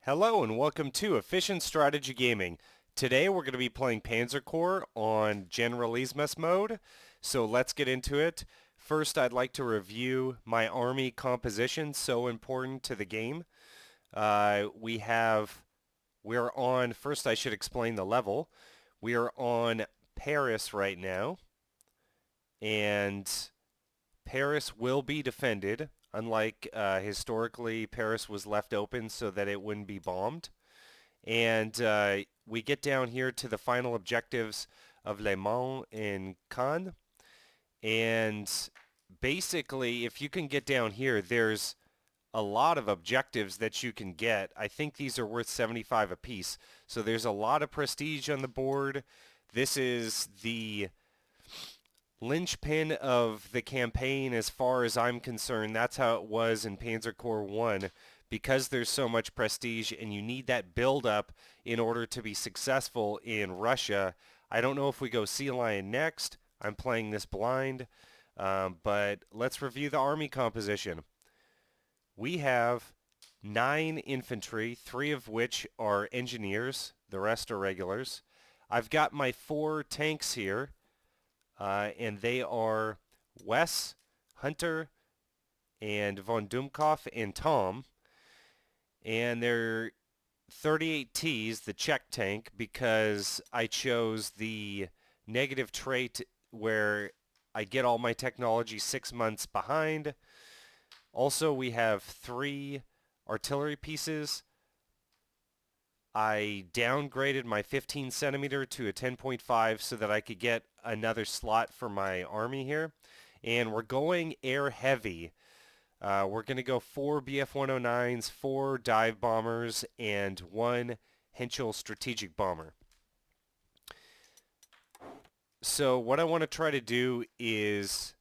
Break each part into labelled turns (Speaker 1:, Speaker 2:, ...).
Speaker 1: Hello and welcome to Efficient Strategy Gaming. Today we're going to be playing Panzer Corps on Generalismus mode, so let's get into it. First I'd like to review my army composition, so important to the game. First I should explain the level. We are on Paris right now, and Paris will be defended. Unlike historically, Paris was left open so that it wouldn't be bombed. And we get down here to the final objectives of Le Mans and Cannes. And basically, if you can get down here, there's a lot of objectives that you can get. I think these are worth 75 apiece. So there's a lot of prestige on the board. This is the linchpin of the campaign as far as I'm concerned. That's how it was in Panzer Corps 1 because there's so much prestige and you need that build up in order to be successful in Russia. I don't know if we go Sea Lion next. I'm playing this blind, but let's review the army composition. We have 9 infantry, 3 of which are engineers. The rest are regulars. I've got my 4 tanks here. And they are Wes, Hunter, and Von Dumkopf and Tom. And they're 38Ts, the Czech tank, because I chose the negative trait where I get all my technology 6 months behind. Also, we have 3 artillery pieces. I downgraded my 15 centimeter to a 10.5 so that I could get another slot for my army here. And we're going air heavy. We're going to go 4 BF-109s, 4 dive bombers, and 1 Henschel strategic bomber. So what I want to try to do is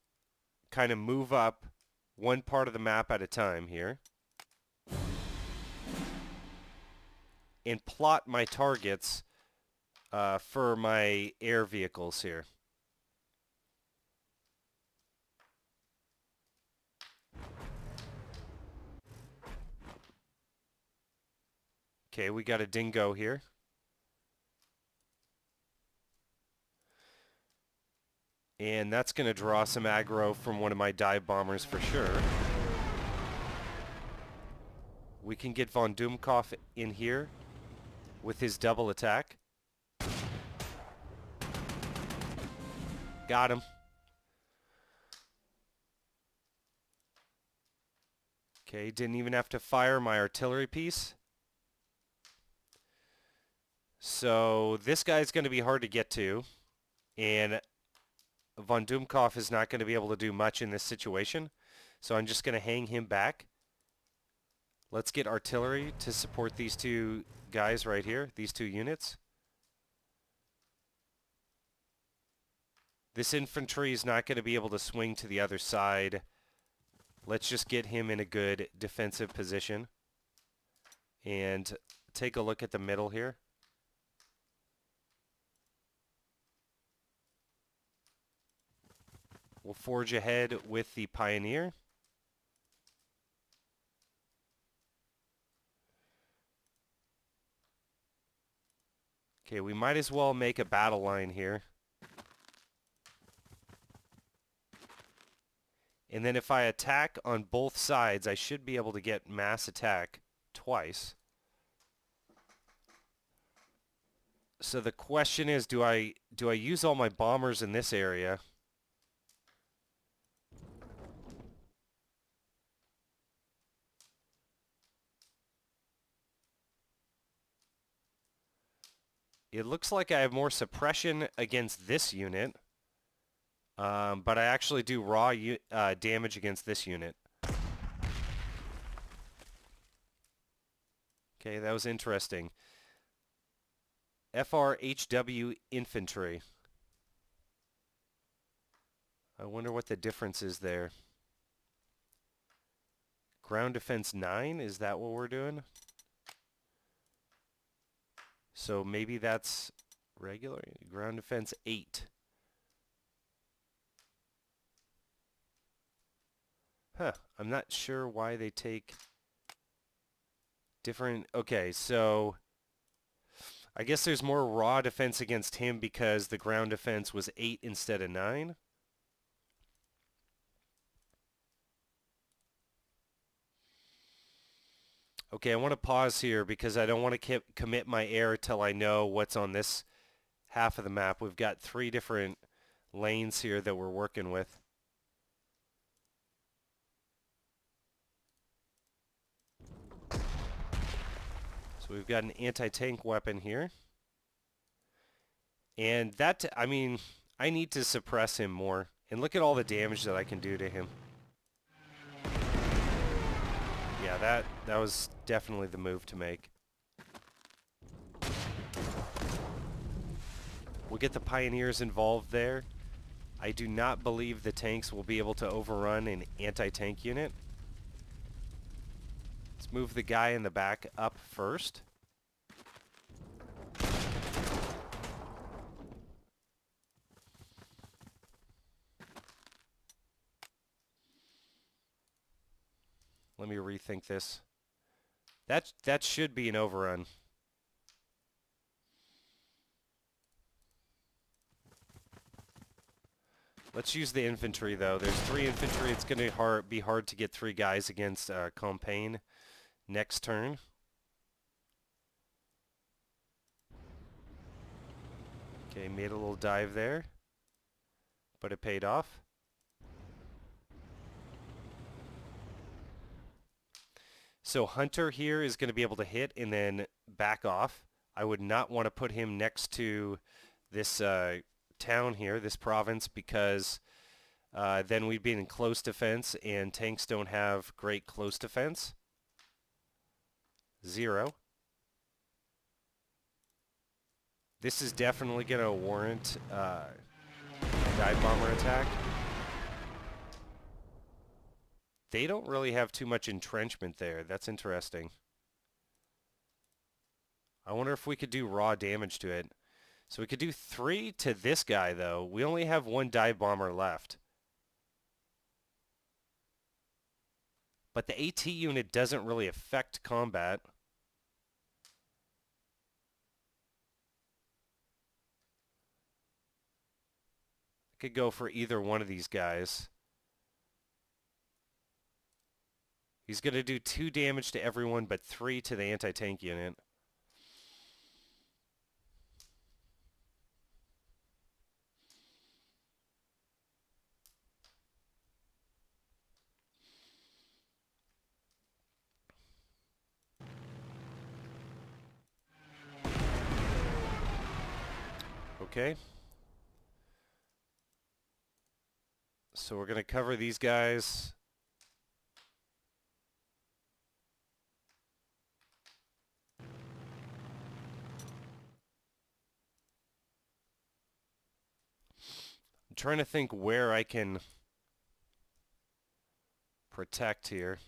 Speaker 1: kind of move up one part of the map at a time here. And plot my targets for my air vehicles here. Okay, we got a dingo here. And that's going to draw some aggro from one of my dive bombers for sure. We can get Von Dumkopf in here with his double attack. Got him. Okay, didn't even have to fire my artillery piece. So this guy's going to be hard to get to. And Von Dumkopf is not going to be able to do much in this situation. So I'm just going to hang him back. Let's get artillery to support these 2 guys right here, these 2 units. This infantry is not going to be able to swing to the other side. Let's just get him in a good defensive position. And take a look at the middle here. We'll forge ahead with the Pioneer. Okay, we might as well make a battle line here. And then if I attack on both sides, I should be able to get mass attack twice. So the question is, do I use all my bombers in this area? It looks like I have more suppression against this unit. But I actually do raw damage against this unit. Okay, that was interesting. FRHW infantry. I wonder what the difference is there. Ground defense 9, is that what we're doing? So maybe that's regular. Ground defense 8. Huh, I'm not sure why they take Different. Okay, so I guess there's more raw defense against him because the ground defense was 8 instead of 9. Okay, I want to pause here because I don't want to commit my air till I know what's on this half of the map. We've got 3 different lanes here that we're working with. So we've got an anti-tank weapon here. And that, I mean, I need to suppress him more. And look at all the damage that I can do to him. Yeah, that was definitely the move to make. We'll get the Pioneers involved there. I do not believe the tanks will be able to overrun an anti-tank unit. Let's move the guy in the back up first. Let me rethink this. That should be an overrun. Let's use the infantry, though. There's 3 infantry. It's going to be hard to get 3 guys against Campaign next turn. Okay, made a little dive there, but it paid off. So Hunter here is going to be able to hit and then back off. I would not want to put him next to this town here, this province, because then we'd be in close defense, and tanks don't have great close defense. 0. This is definitely going to warrant dive bomber attack. They don't really have too much entrenchment there. That's interesting. I wonder if we could do raw damage to it. So we could do 3 to this guy, though. We only have 1 dive bomber left. But the AT unit doesn't really affect combat. I could go for either one of these guys. He's going to do 2 damage to everyone, but 3 to the anti-tank unit. Okay. So we're going to cover these guys. I'm trying to think where I can protect here.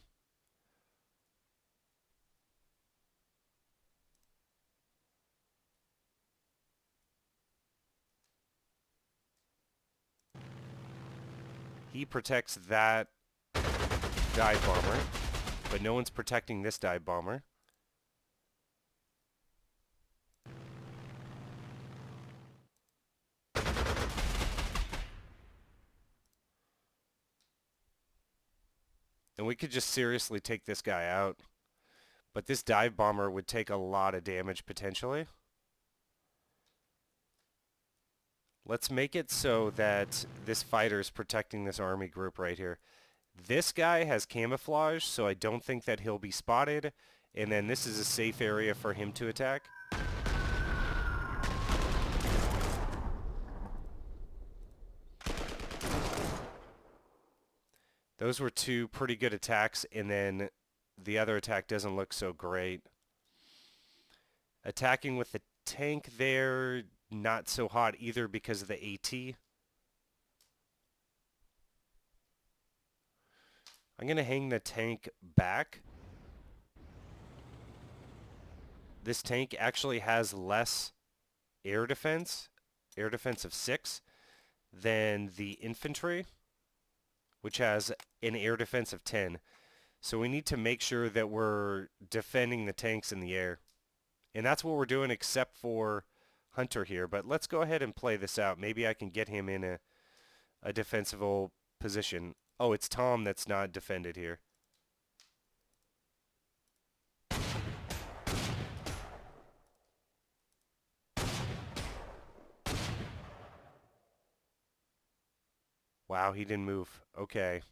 Speaker 1: He protects that dive bomber, but no one's protecting this dive bomber. And we could just seriously take this guy out. But this dive bomber would take a lot of damage potentially. Let's make it so that this fighter is protecting this army group right here. This guy has camouflage, so I don't think that he'll be spotted. And then this is a safe area for him to attack. Those were 2 pretty good attacks, and then the other attack doesn't look so great. Attacking with the tank there, not so hot either because of the AT. I'm going to hang the tank back. This tank actually has less air defense of 6, than the infantry, which has an air defense of 10. So we need to make sure that we're defending the tanks in the air. And that's what we're doing except for Hunter here. But let's go ahead and play this out. Maybe I can get him in a defensible position. Oh, it's Tom that's not defended here. Wow, he didn't move. Okay.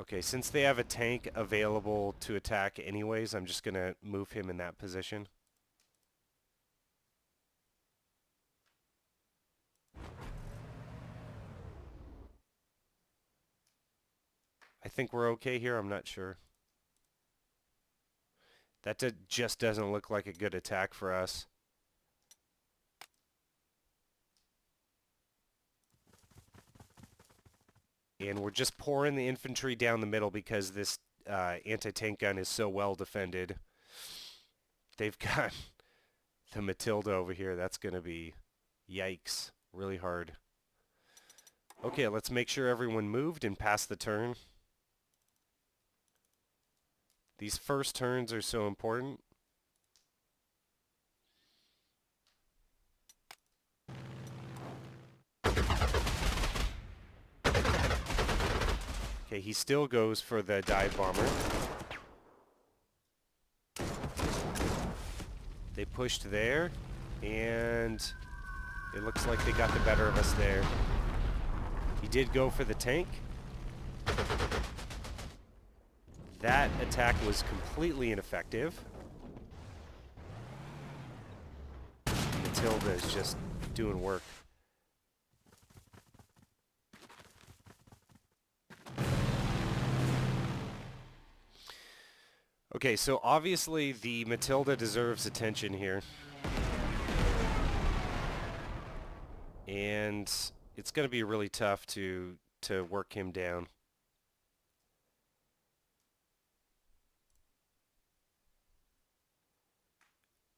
Speaker 1: Okay, since they have a tank available to attack anyways, I'm just going to move him in that position. I think we're okay here. I'm not sure. That just doesn't look like a good attack for us. And we're just pouring the infantry down the middle because this anti-tank gun is so well defended. They've got the Matilda over here. That's going to be, yikes, really hard. Okay, let's make sure everyone moved and passed the turn. These first turns are so important. Okay, he still goes for the dive bomber. They pushed there, and it looks like they got the better of us there. He did go for the tank. That attack was completely ineffective. Matilda is just doing work. Okay, so obviously the Matilda deserves attention here. And it's going to be really tough to work him down.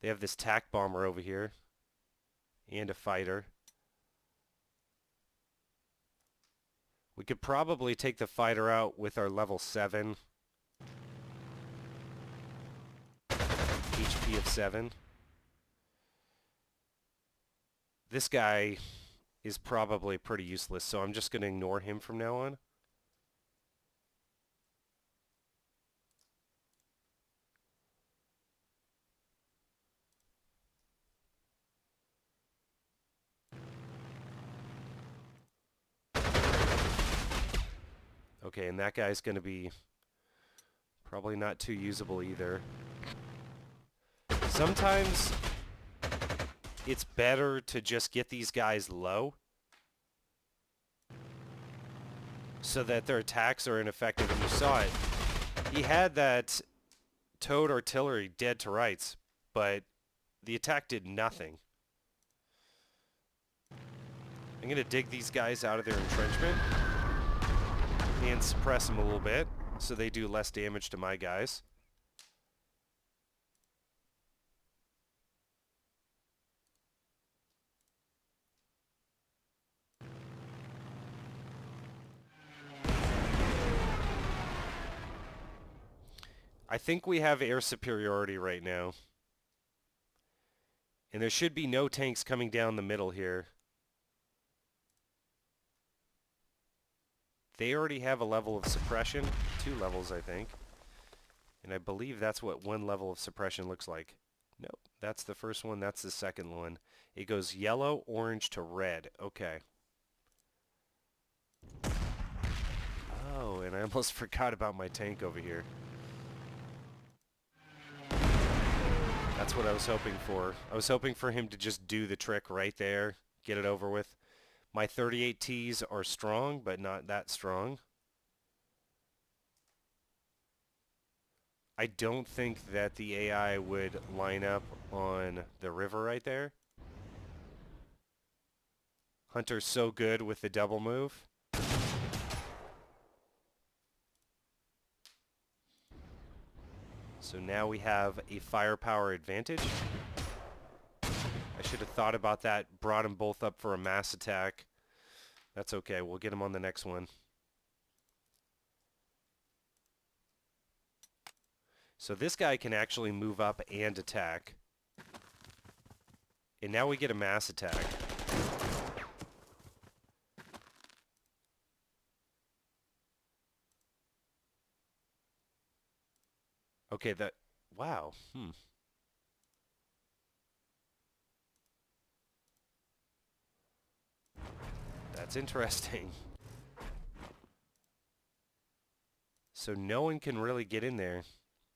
Speaker 1: They have this tack bomber over here and a fighter. We could probably take the fighter out with our level 7. HP of 7. This guy is probably pretty useless, so I'm just going to ignore him from now on. Okay, and that guy's going to be probably not too usable either. Sometimes it's better to just get these guys low so that their attacks are ineffective. And you saw it. He had that towed artillery dead to rights, but the attack did nothing. I'm going to dig these guys out of their entrenchment and suppress them a little bit so they do less damage to my guys. I think we have air superiority right now. And there should be no tanks coming down the middle here. They already have a level of suppression. 2 levels, I think. And I believe that's what 1 level of suppression looks like. Nope, that's the first one. That's the second one. It goes yellow, orange to red. Okay. Oh, and I almost forgot about my tank over here. That's what I was hoping for. I was hoping for him to just do the trick right there, get it over with. My 38Ts are strong, but not that strong. I don't think that the AI would line up on the river right there. Hunter's so good with the double move. So now we have a firepower advantage. I should have thought about that, brought them both up for a mass attack. That's okay, we'll get them on the next one. So this guy can actually move up and attack. And now we get a mass attack. Okay, that... Wow. That's interesting. So no one can really get in there.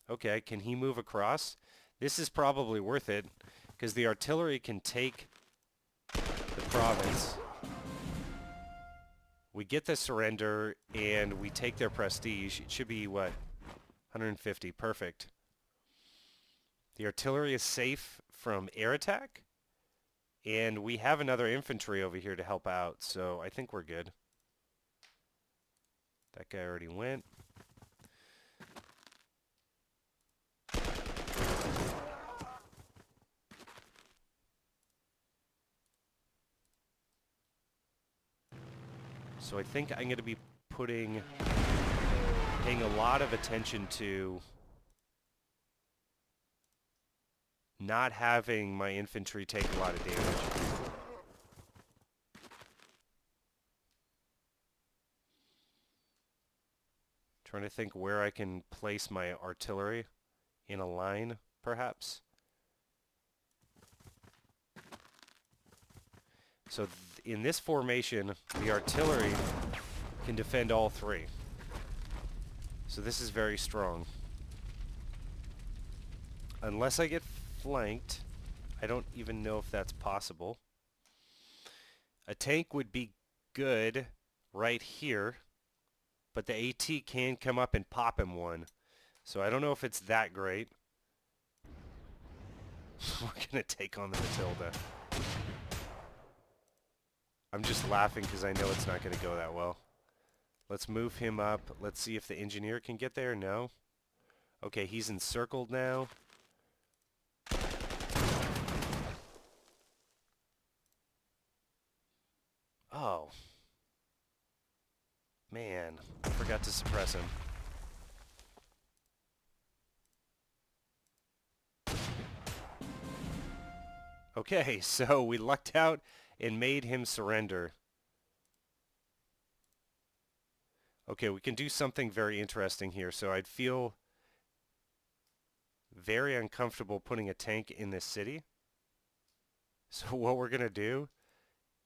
Speaker 1: Okay, can he move across? This is probably worth it, because the artillery can take the province. We get the surrender, and we take their prestige. It should be, what, 150. Perfect. The artillery is safe from air attack, and we have another infantry over here to help out, so I think we're good. That guy already went. So I think I'm going to be paying a lot of attention to not having my infantry take a lot of damage. Trying to think where I can place my artillery in a line, perhaps. So in this formation, the artillery can defend all three. So this is very strong. Unless I get flanked, I don't even know if that's possible. A tank would be good right here, but the AT can come up and pop him one. So I don't know if it's that great. We're going to take on the Matilda. I'm just laughing because I know it's not going to go that well. Let's move him up. Let's see if the engineer can get there. No. Okay, he's encircled now. Oh. Man, I forgot to suppress him. Okay, so we lucked out and made him surrender. Okay, we can do something very interesting here. So I'd feel very uncomfortable putting a tank in this city. So what we're going to do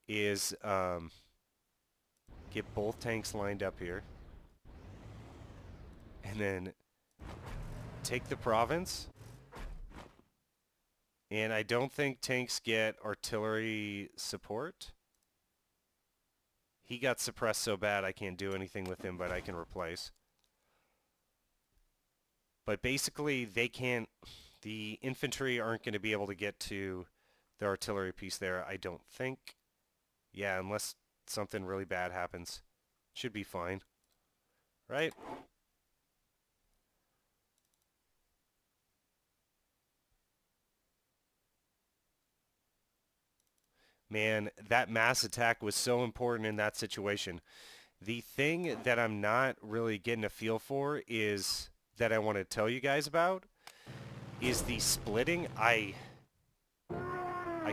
Speaker 1: is get both tanks lined up here. And then take the province. And I don't think tanks get artillery support. He got suppressed so bad I can't do anything with him, but I can replace. But basically, they can't... The infantry aren't going to be able to get to the artillery piece there, I don't think. Yeah, unless something really bad happens. Should be fine. Right? Man, that mass attack was so important in that situation. The thing that I'm not really getting a feel for is that I want to tell you guys about is the splitting. I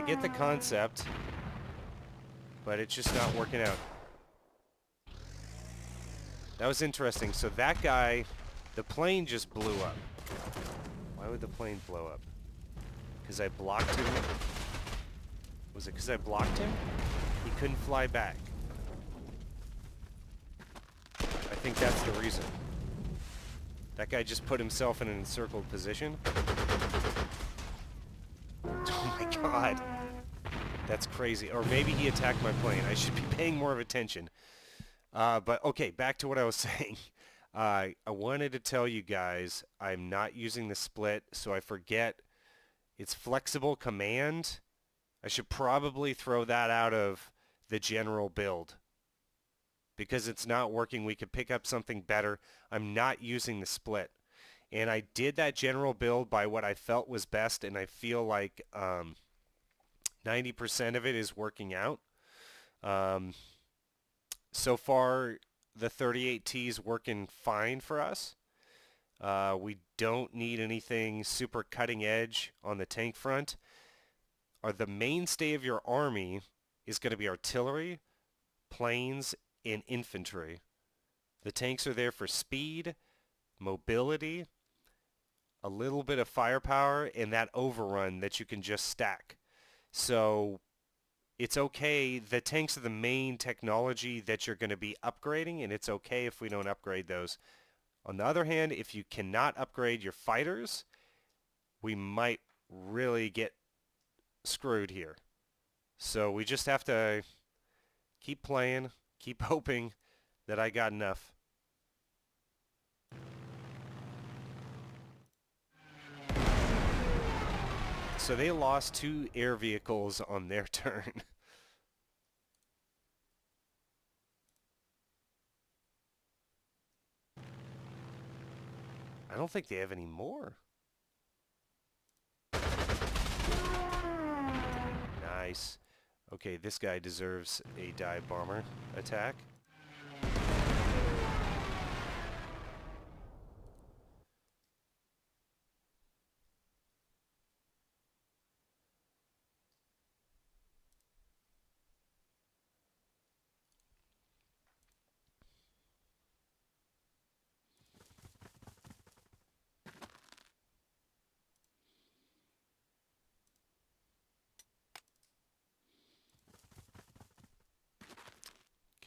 Speaker 1: get the concept, but it's just not working out. That was interesting. So that guy, the plane just blew up. Why would the plane blow up? Because I blocked him? Was it because I blocked him? He couldn't fly back. I think that's the reason. That guy just put himself in an encircled position. Oh my god. That's crazy. Or maybe he attacked my plane. I should be paying more of attention. But okay, back to what I was saying. I wanted to tell you guys I'm not using the split, so I forget it's flexible command. I should probably throw that out of the general build because it's not working. We could pick up something better. I'm not using the split. And I did that general build by what I felt was best, and I feel like 90% of it is working out. So far, the 38T is working fine for us. We don't need anything super cutting edge on the tank front. The mainstay of your army is going to be artillery, planes, and infantry. The tanks are there for speed, mobility, a little bit of firepower, and that overrun that you can just stack. So it's okay. The tanks are the main technology that you're going to be upgrading, and it's okay if we don't upgrade those. On the other hand, if you cannot upgrade your fighters, we might really get screwed here. So we just have to keep playing, keep hoping that I got enough. So they lost 2 air vehicles on their turn. I don't think they have any more. Nice. Okay, this guy deserves a dive bomber attack.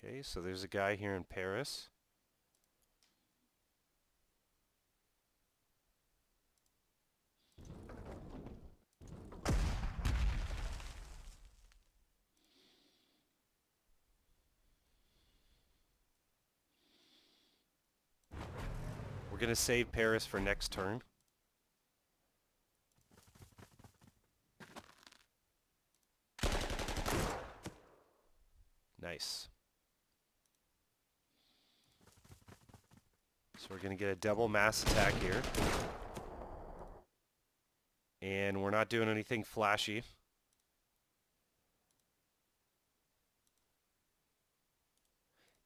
Speaker 1: Okay, so there's a guy here in Paris. We're going to save Paris for next turn. Nice. So we're going to get a double mass attack here. And we're not doing anything flashy.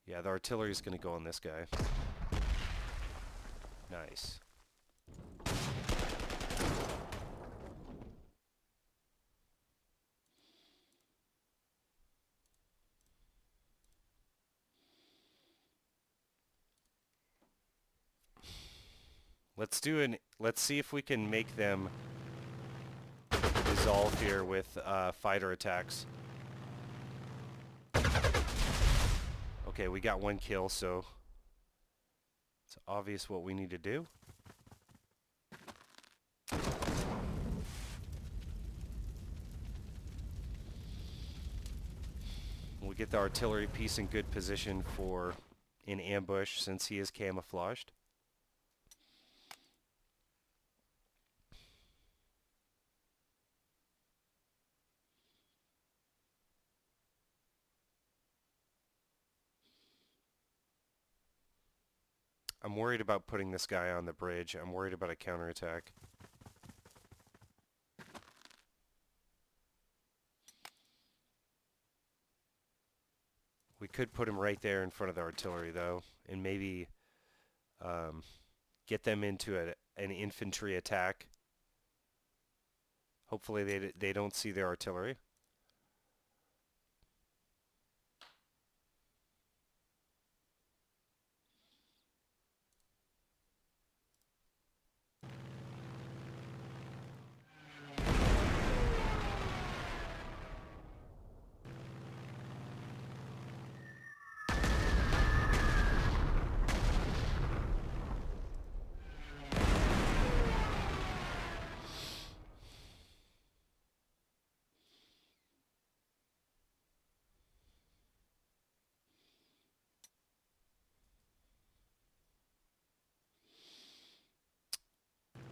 Speaker 1: Yeah, the artillery is going to go on this guy. Nice. Let's see if we can make them dissolve here with fighter attacks. Okay, we got 1 kill, so it's obvious what we need to do. We'll get the artillery piece in good position for an ambush since he is camouflaged. I'm worried about putting this guy on the bridge. I'm worried about a counterattack. We could put him right there in front of the artillery, though, and maybe get them into an infantry attack. Hopefully they don't see their artillery.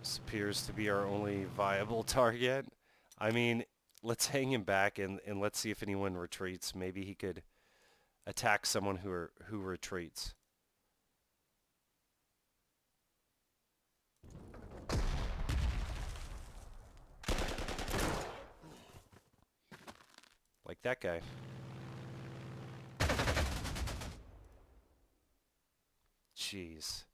Speaker 1: This appears to be our only viable target. I mean, let's hang him back and let's see if anyone retreats. Maybe he could attack someone who retreats. Like that guy. Jeez.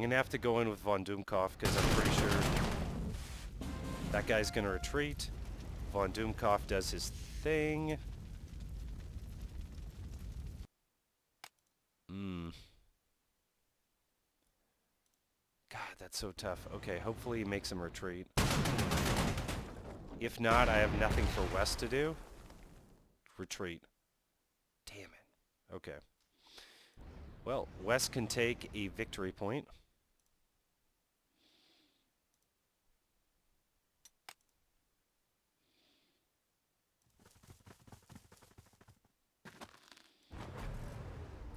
Speaker 1: I'm going to have to go in with von Doomkopf because I'm pretty sure that guy's going to retreat. Von Doomkopf does his thing. God, that's so tough. Okay, hopefully he makes him retreat. If not, I have nothing for West to do. Retreat. Damn it. Okay. Well, West can take a victory point.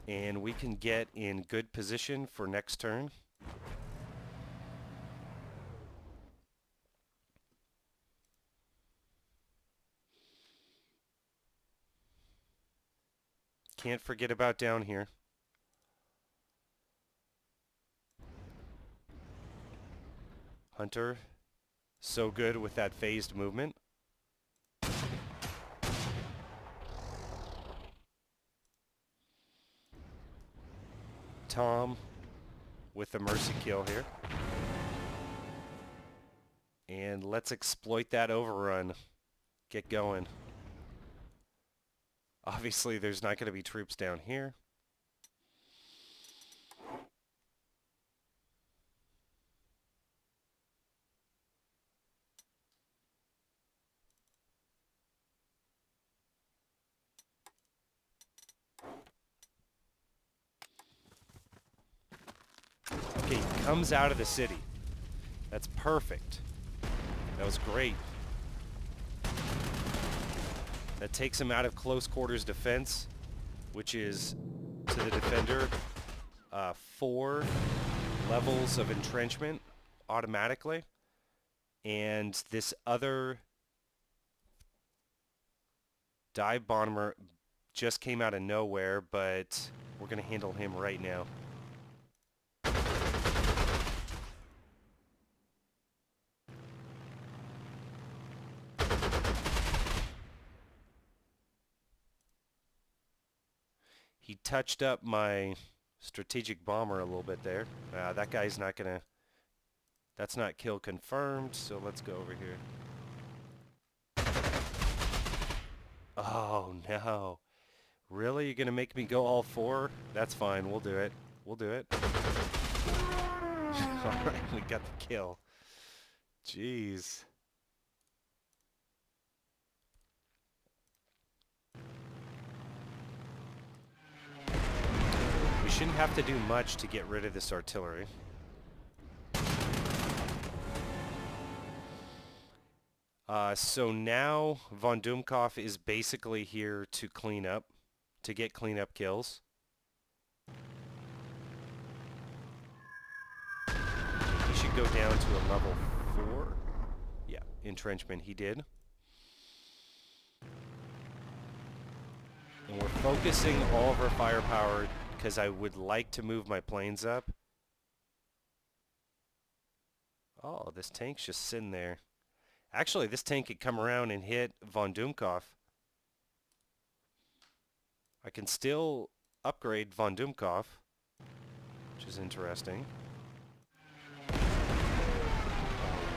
Speaker 1: And we can get in good position for next turn. Can't forget about down here. Hunter, so good with that phased movement. Tom with the mercy kill here. And let's exploit that overrun. Get going. Obviously, there's not going to be troops down here. Okay, he comes out of the city. That's perfect. That was great. That takes him out of close quarters defense, which is, to the defender, 4 levels of entrenchment automatically. And this other dive bomber just came out of nowhere, but we're going to handle him right now. He touched up my strategic bomber a little bit there. That guy's not going to... That's not kill confirmed, so let's go over here. Oh, no. Really? You're going to make me go all 4? That's fine. We'll do it. We'll do it. Alright, we got the kill. Jeez. We shouldn't have to do much to get rid of this artillery. So now von Doomkopf is basically here to clean up, to get cleanup kills. He should go down to a level 4. Yeah, entrenchment he did. And we're focusing all of our firepower because I would like to move my planes up. Oh, this tank's just sitting there. Actually, this tank could come around and hit von Doomkopf. I can still upgrade von Doomkopf, which is interesting. Oh,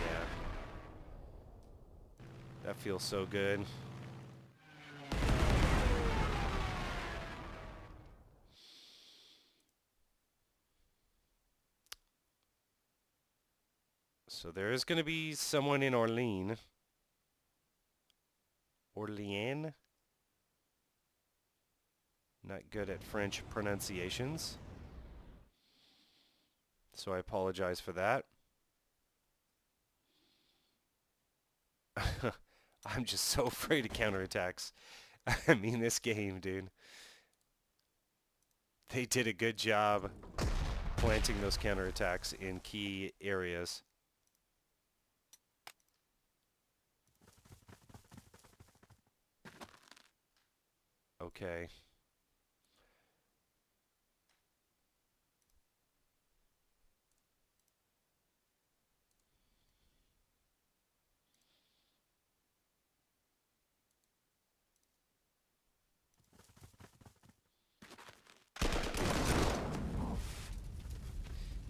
Speaker 1: yeah. That feels so good. So there is going to be someone in Orléans. Orléans? Not good at French pronunciations. So I apologize for that. I'm just so afraid of counterattacks. I mean, this game, dude. They did a good job planting those counterattacks in key areas. Okay.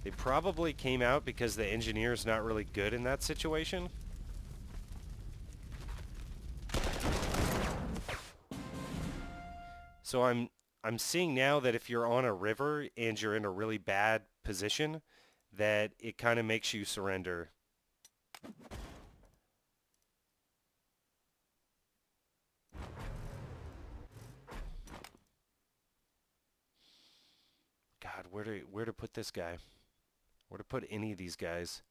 Speaker 1: They probably came out because the engineer's not really good in that situation. So I'm seeing now that if you're on a river and you're in a really bad position, that it kind of makes you surrender. God, where to put this guy? Where to put any of these guys?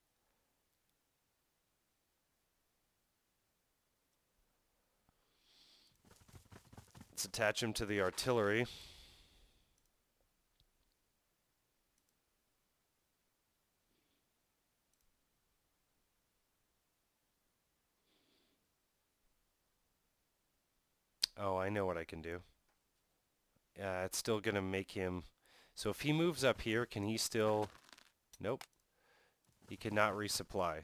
Speaker 1: Let's attach him to the artillery. Oh, I know what I can do. It's still going to make him... So if he moves up here, can he still... Nope. He cannot resupply.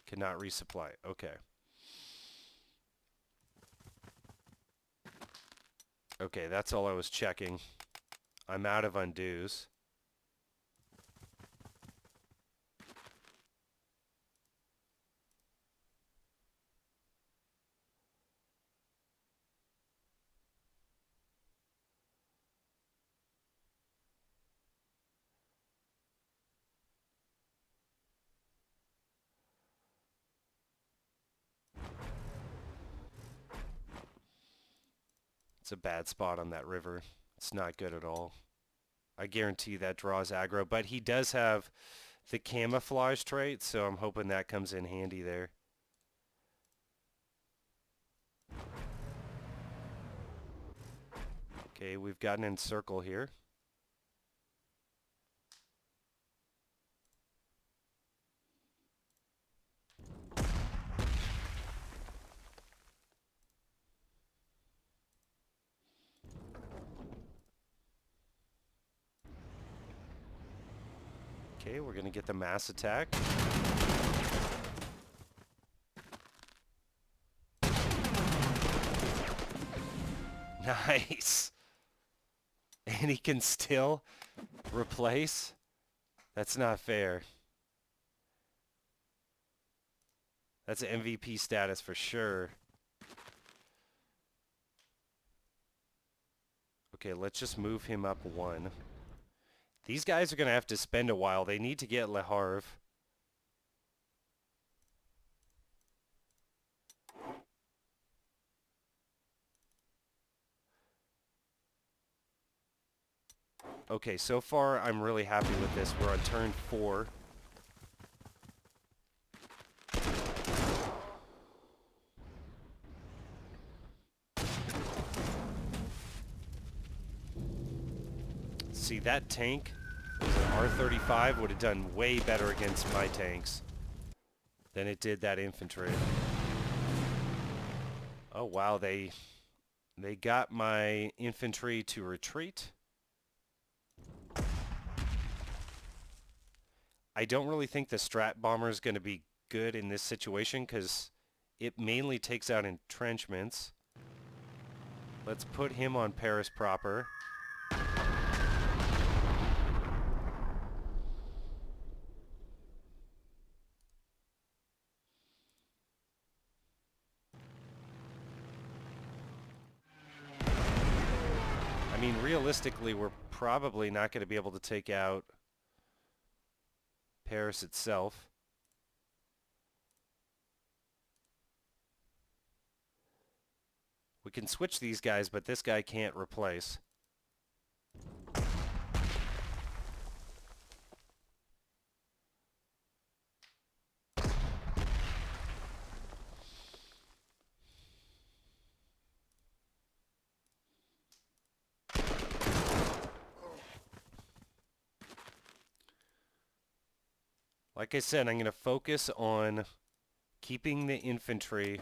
Speaker 1: Cannot resupply. Okay. Okay, that's all I was checking. I'm out of undos. It's a bad spot on that river. It's not good at all. I guarantee that draws aggro, but he does have the camouflage trait, so I'm hoping that comes in handy there. Okay, we've got an encircle here. Okay, we're going to get the mass attack. Nice. And he can still replace? That's not fair. That's an MVP status for sure. Okay, let's just move him up one. These guys are going to have to spend a while. They need to get Le Havre. Okay, so far I'm really happy with this. We're on turn 4. See, that tank, an R-35, would have done way better against my tanks than it did that infantry. Oh, wow, they got my infantry to retreat. I don't really think the Strat Bomber is going to be good in this situation because it mainly takes out entrenchments. Let's put him on Paris proper. I mean, realistically, we're probably not going to be able to take out Paris itself. We can switch these guys, but this guy can't replace. Like I said, I'm going to focus on keeping the infantry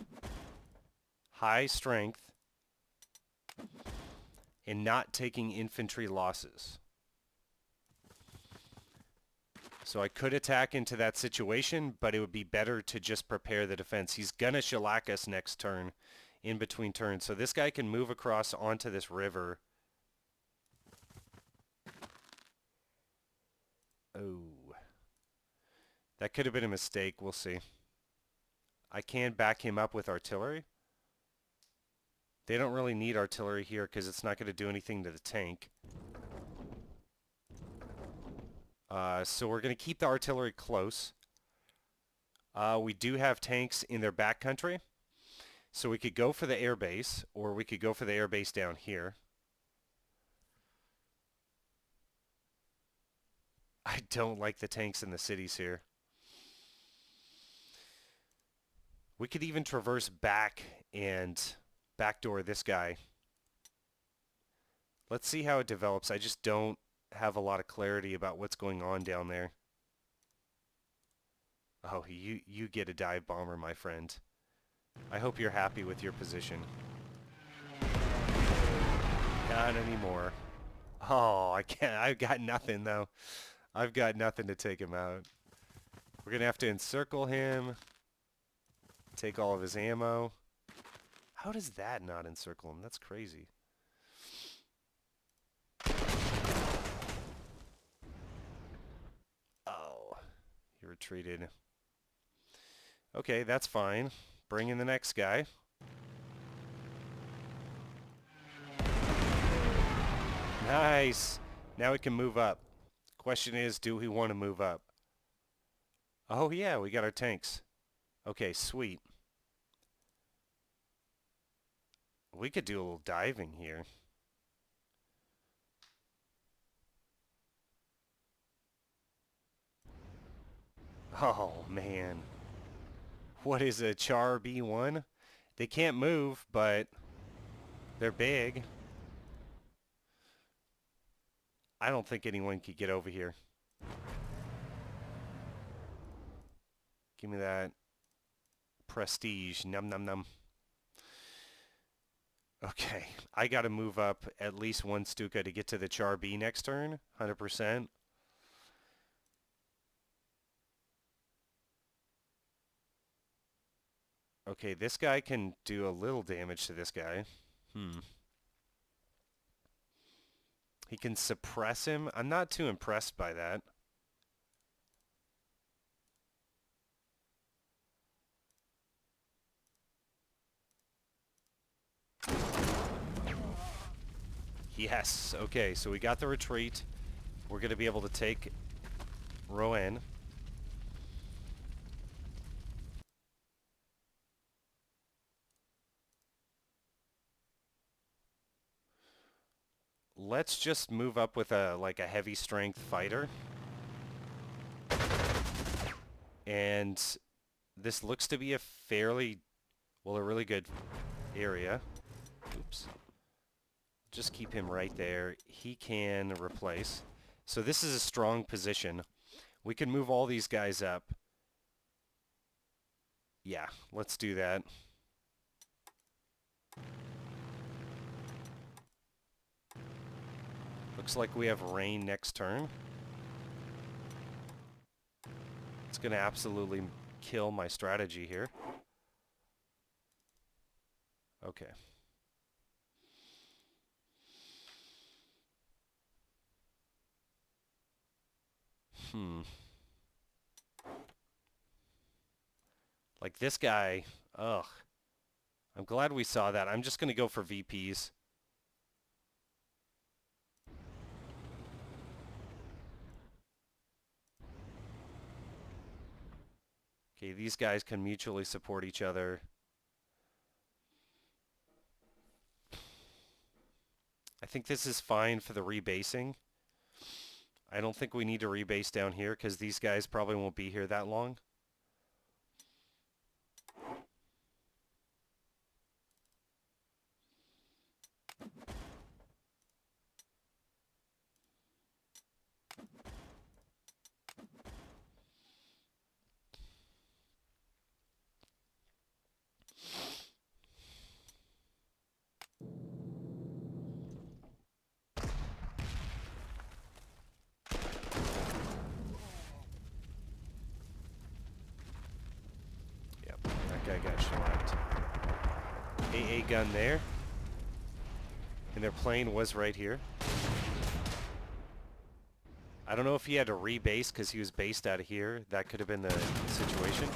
Speaker 1: high strength and not taking infantry losses. So I could attack into that situation, but it would be better to just prepare the defense. He's going to shellac us next turn, in between turns. So this guy can move across onto this river. Oh. That could have been a mistake. We'll see. I can back him up with artillery. They don't really need artillery here because it's not going to do anything to the tank. So we're going to keep the artillery close. We do have tanks in their backcountry. So we could go for the air base, or we could go for the air base down here. I don't like the tanks in the cities here. We could even traverse back and backdoor this guy. Let's see how it develops. I just don't have a lot of clarity about what's going on down there. Oh, you get a dive bomber, my friend. I hope you're happy with your position. Not anymore. Oh, I can't. I've got nothing, though. I've got nothing to take him out. We're going to have to encircle him. Take all of his ammo. How does that not encircle him? That's crazy. Oh, he retreated. Okay, that's fine. Bring in the next guy. Nice. Now we can move up. Question is, do we want to move up? Oh yeah, we got our tanks. Okay, sweet. We could do a little diving here. Oh man. What is a Char B1? They can't move, but they're big. I don't think anyone could get over here. Give me that prestige. Num num num. Okay, I got to move up at least one Stuka to get to the Char B next turn. 100%. Okay, this guy can do a little damage to this guy. He can suppress him. I'm not too impressed by that. Yes, okay, so we got the retreat. We're going to be able to take Rouen. Let's just move up with a heavy strength fighter. And this looks to be a fairly, well, a really good area. Oops. Just keep him right there. He can replace. So this is a strong position. We can move all these guys up. Yeah, let's do that. Looks like we have rain next turn. It's going to absolutely kill my strategy here. Okay. Like this guy, ugh. I'm glad we saw that. I'm just going to go for VPs. Okay, these guys can mutually support each other. I think this is fine for the rebasing. I don't think we need to rebase down here because these guys probably won't be here that long. That guy got shellacked. AA gun there. And their plane was right here. I don't know if he had to rebase because he was based out of here. That could have been the situation.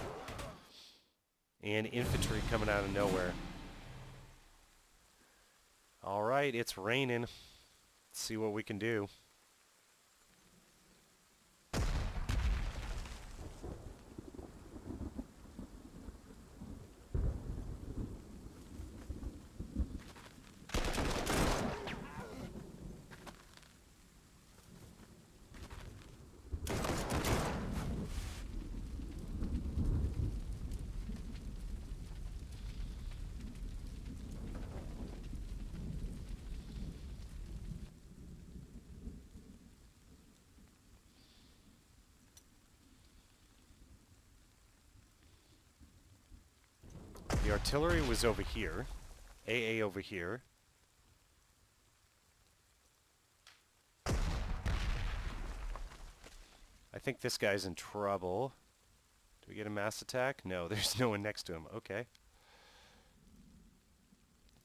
Speaker 1: And infantry coming out of nowhere. All right, it's raining. Let's see what we can do. The artillery was over here. AA over here. I think this guy's in trouble. Do we get a mass attack? No, there's no one next to him. Okay.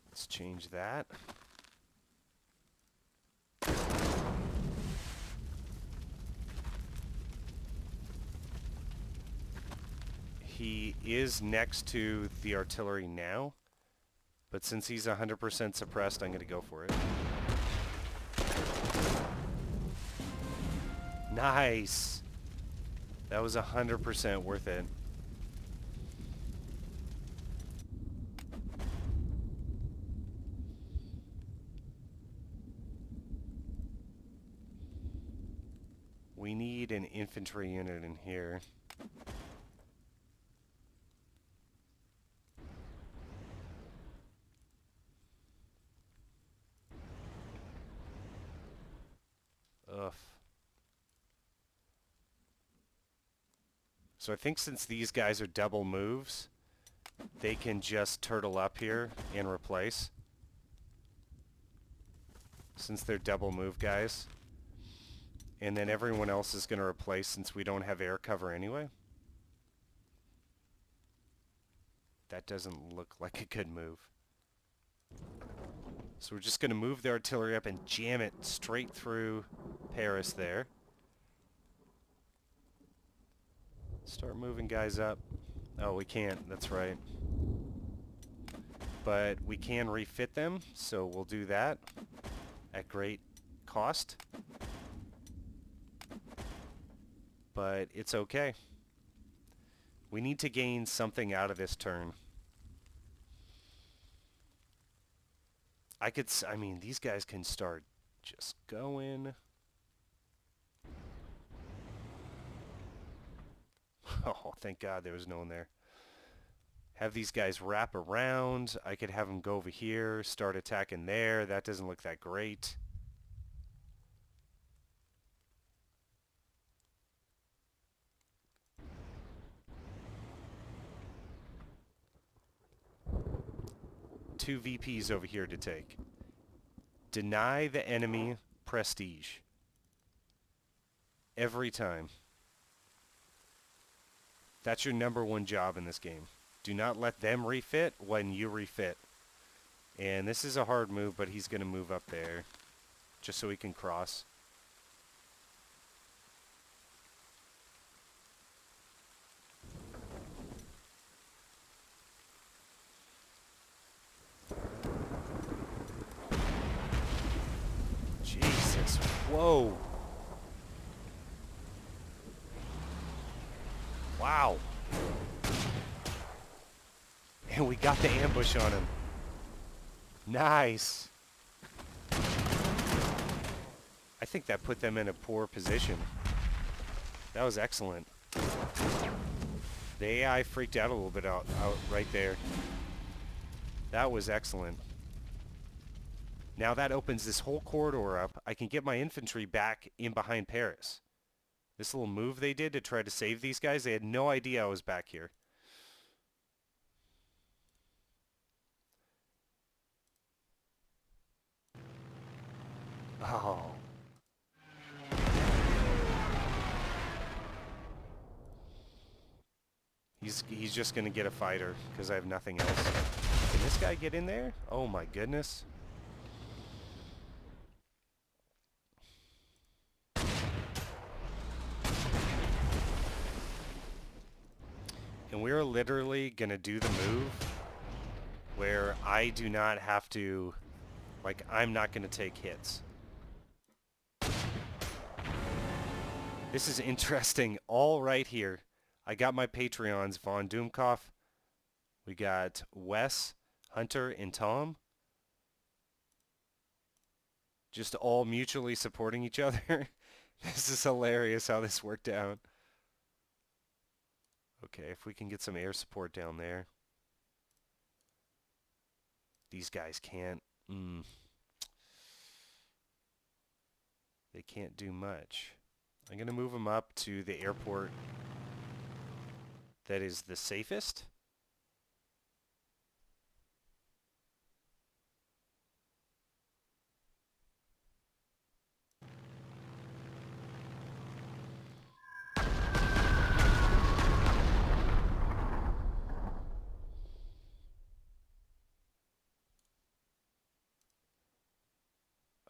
Speaker 1: Let's change that. He is next to the artillery now, but since he's 100% suppressed, I'm going to go for it. Nice! That was 100% worth it. We need an infantry unit in here. Ugh. So I think since these guys are double moves, they can just turtle up here and replace. Since they're double move guys. And then everyone else is going to replace since we don't have air cover anyway. That doesn't look like a good move. So we're just going to move the artillery up and jam it straight through Paris there. Start moving guys up. Oh, we can't. That's right. But we can refit them, so we'll do that at great cost. But it's okay. We need to gain something out of this turn. I mean, these guys can start just going. Oh, thank God there was no one there. Have these guys wrap around. I could have them go over here, start attacking there. That doesn't look that great. Two VPs over here to take. Deny the enemy prestige. Every time. That's your #1 job in this game. Do not let them refit when you refit. And this is a hard move, but he's going to move up there just so he can cross. Jesus. Whoa. Wow. And we got the ambush on him. Nice. I think that put them in a poor position. That was excellent. The AI freaked out a little bit out right there. That was excellent. Now that opens this whole corridor up. I can get my infantry back in behind Paris. This little move they did to try to save these guys, they had no idea I was back here. Oh. He's just going to get a fighter because I have nothing else. Can this guy get in there? Oh my goodness. And we're literally going to do the move where I do not have to, like, I'm not going to take hits. This is interesting. All right here. I got my Patreons, Von Doomkopf. We got Wes, Hunter, and Tom. Just all mutually supporting each other. This is hilarious how this worked out. Okay, if we can get some air support down there. These guys can't. They can't do much. I'm going to move them up to the airport that is the safest.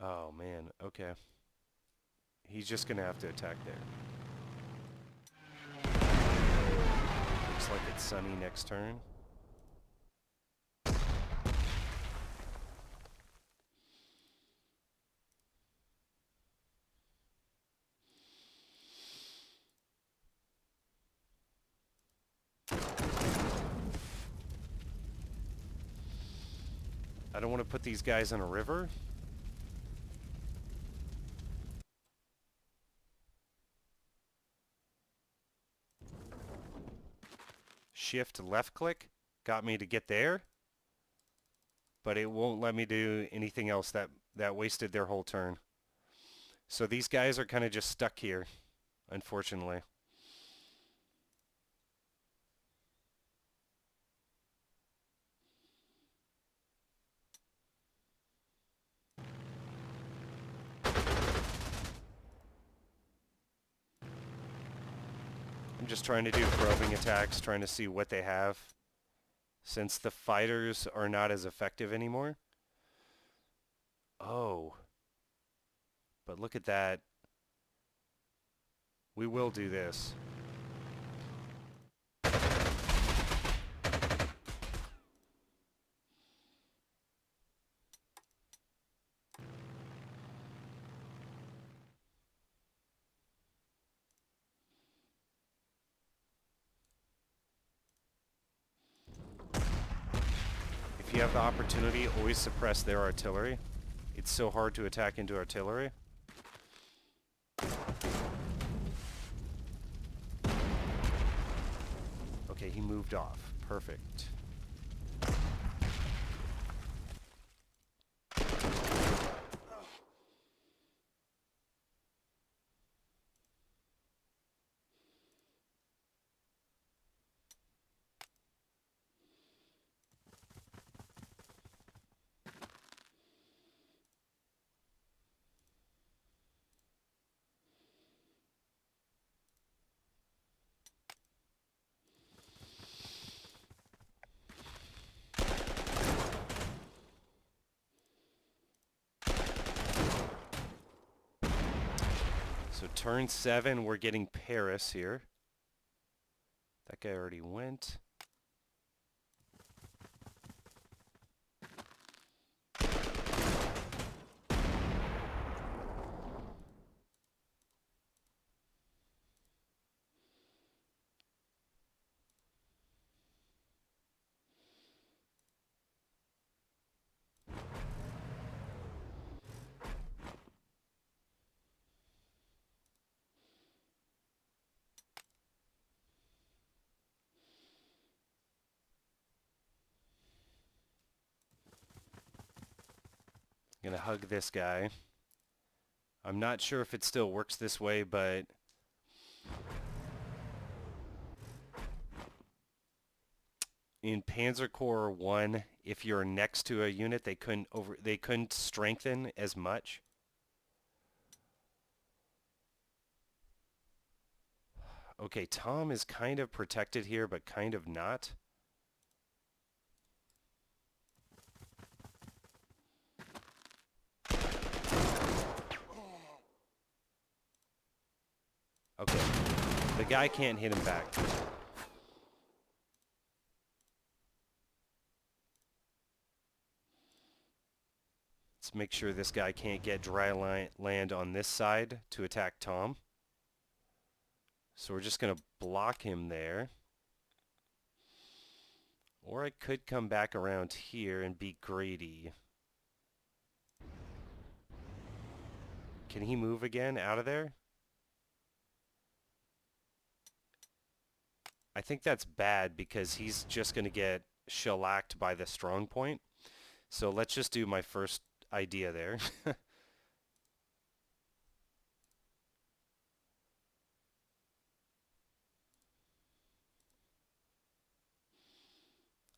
Speaker 1: Oh, man. Okay. He's just going to have to attack there. Looks like it's sunny next turn. I don't want to put these guys in a river. Shift left click got me to get there, but it won't let me do anything else. That wasted their whole turn. So these guys are kind of just stuck here, unfortunately. I'm just trying to do probing attacks, trying to see what they have, since the fighters are not as effective anymore. Oh. But look at that. We will do this. If you have the opportunity, always suppress their artillery. It's so hard to attack into artillery. Okay, he moved off. Perfect. So turn 7, we're getting Paris here. That guy already went. Gonna hug this guy. I'm not sure if it still works this way, but in Panzer Corps 1, if you're next to a unit, they couldn't strengthen as much. Okay, Tom is kind of protected here, but kind of not. Okay, the guy can't hit him back. Let's make sure this guy can't get dry land on this side to attack Tom. So we're just going to block him there. Or I could come back around here and be greedy. Can he move again out of there? I think that's bad because he's just going to get shellacked by the strong point. So let's just do my first idea there.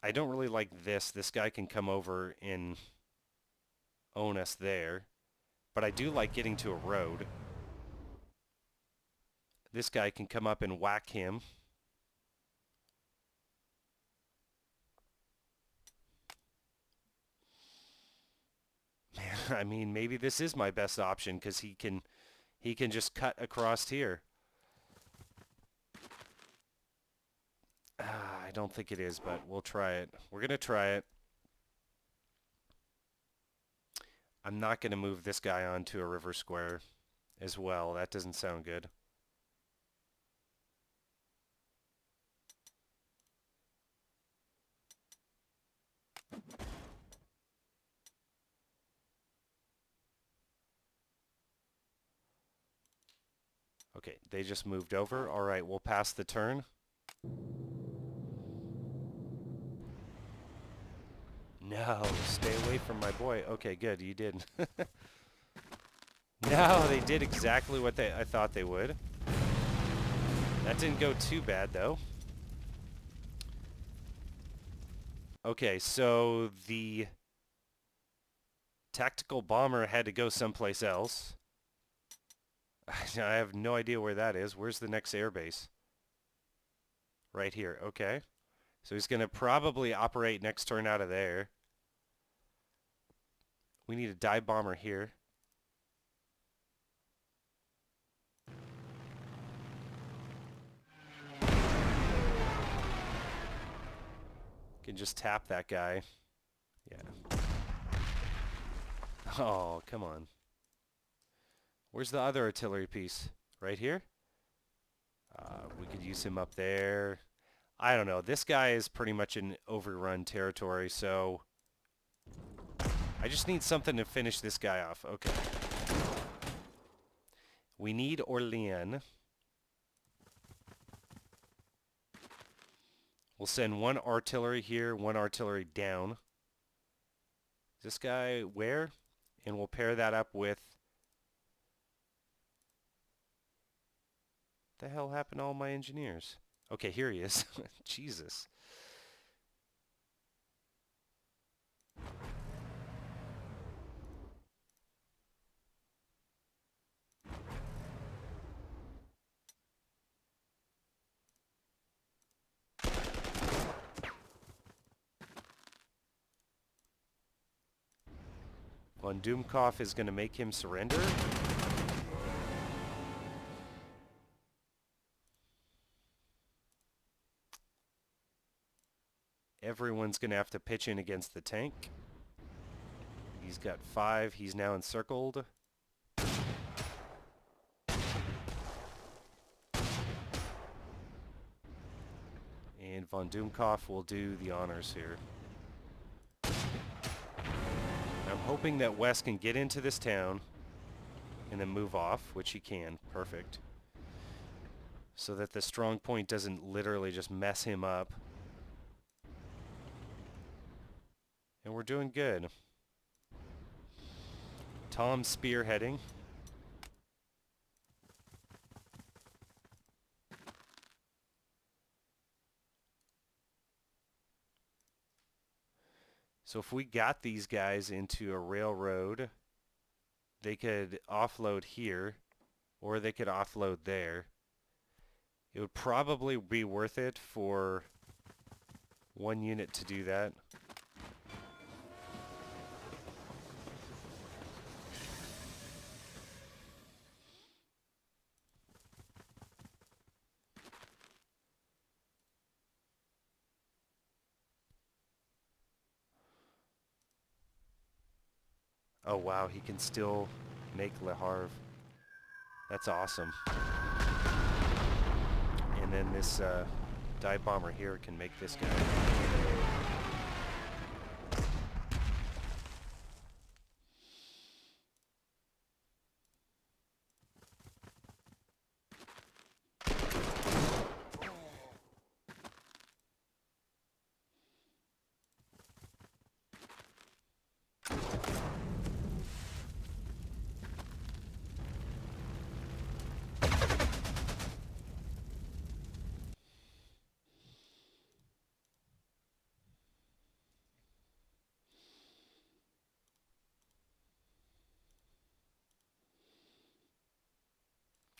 Speaker 1: I don't really like this. This guy can come over and own us there. But I do like getting to a road. This guy can come up and whack him. Man, I mean, maybe this is my best option because he can just cut across here. I don't think it is, but we'll try it. We're going to try it. I'm not going to move this guy onto a river square as well. That doesn't sound good. Okay, they just moved over. All right, we'll pass the turn. No, stay away from my boy. Okay, good, you did. No, they did exactly what I thought they would. That didn't go too bad, though. Okay, so the tactical bomber had to go someplace else. I have no idea where that is. Where's the next airbase? Right here. Okay. So he's going to probably operate next turn out of there. We need a dive bomber here. Can just tap that guy. Yeah. Oh, come on. Where's the other artillery piece? Right here? We could use him up there. I don't know. This guy is pretty much in overrun territory, so I just need something to finish this guy off. Okay. We need Orleans. We'll send one artillery here, one artillery down. This guy where? And we'll pair that up with... What the hell happened to all my engineers? Okay, here he is. Jesus. Von Doomkopf is going to make him surrender. Everyone's going to have to pitch in against the tank. He's got 5. He's now encircled. And Von Doomkopf will do the honors here. I'm hoping that Wes can get into this town and then move off, which he can. Perfect. So that the strong point doesn't literally just mess him up. And we're doing good. Tom's spearheading. So if we got these guys into a railroad, they could offload here, or they could offload there. It would probably be worth it for one unit to do that. Oh wow, he can still make Le Havre. That's awesome. And then this dive bomber here can make this guy.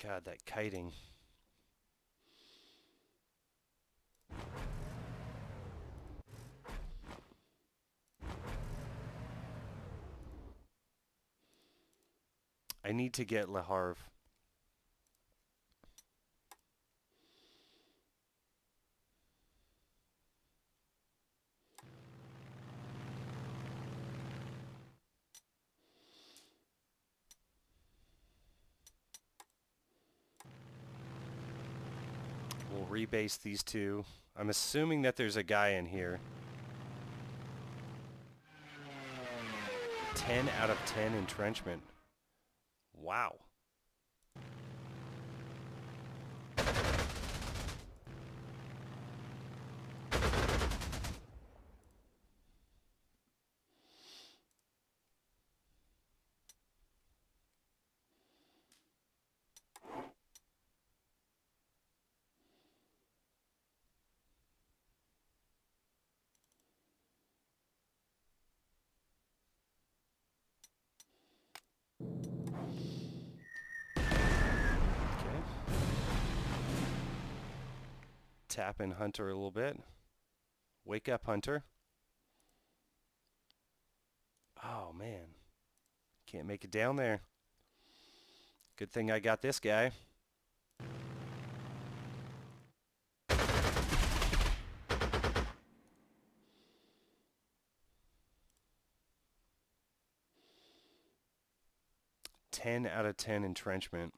Speaker 1: God, that kiting. I need to get Le Havre. We'll rebase these two. I'm assuming that there's a guy in here. 10 out of 10 entrenchment. Wow. Okay. Tap in Hunter a little bit. Wake up, Hunter. Oh, man. Can't make it down there. Good thing I got this guy. Ten out of 10 entrenchment.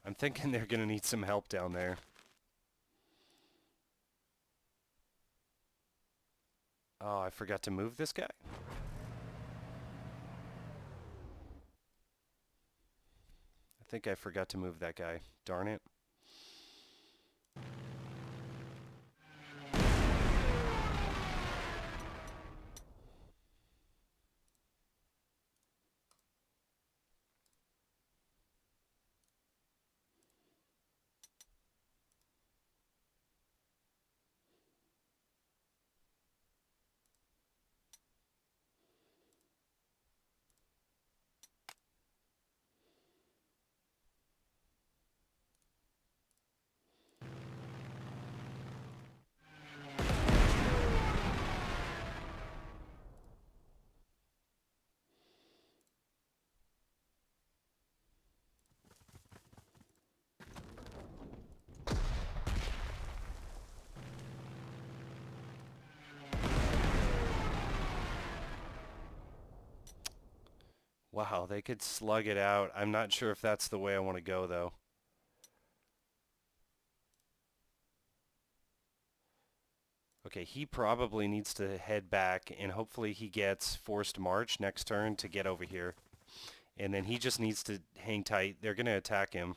Speaker 1: I'm thinking they're going to need some help down there. Oh, I forgot to move this guy. I think I forgot to move that guy. Darn it. Wow, they could slug it out. I'm not sure if that's the way I want to go, though. Okay, he probably needs to head back, and hopefully he gets forced march next turn to get over here. And then he just needs to hang tight. They're going to attack him.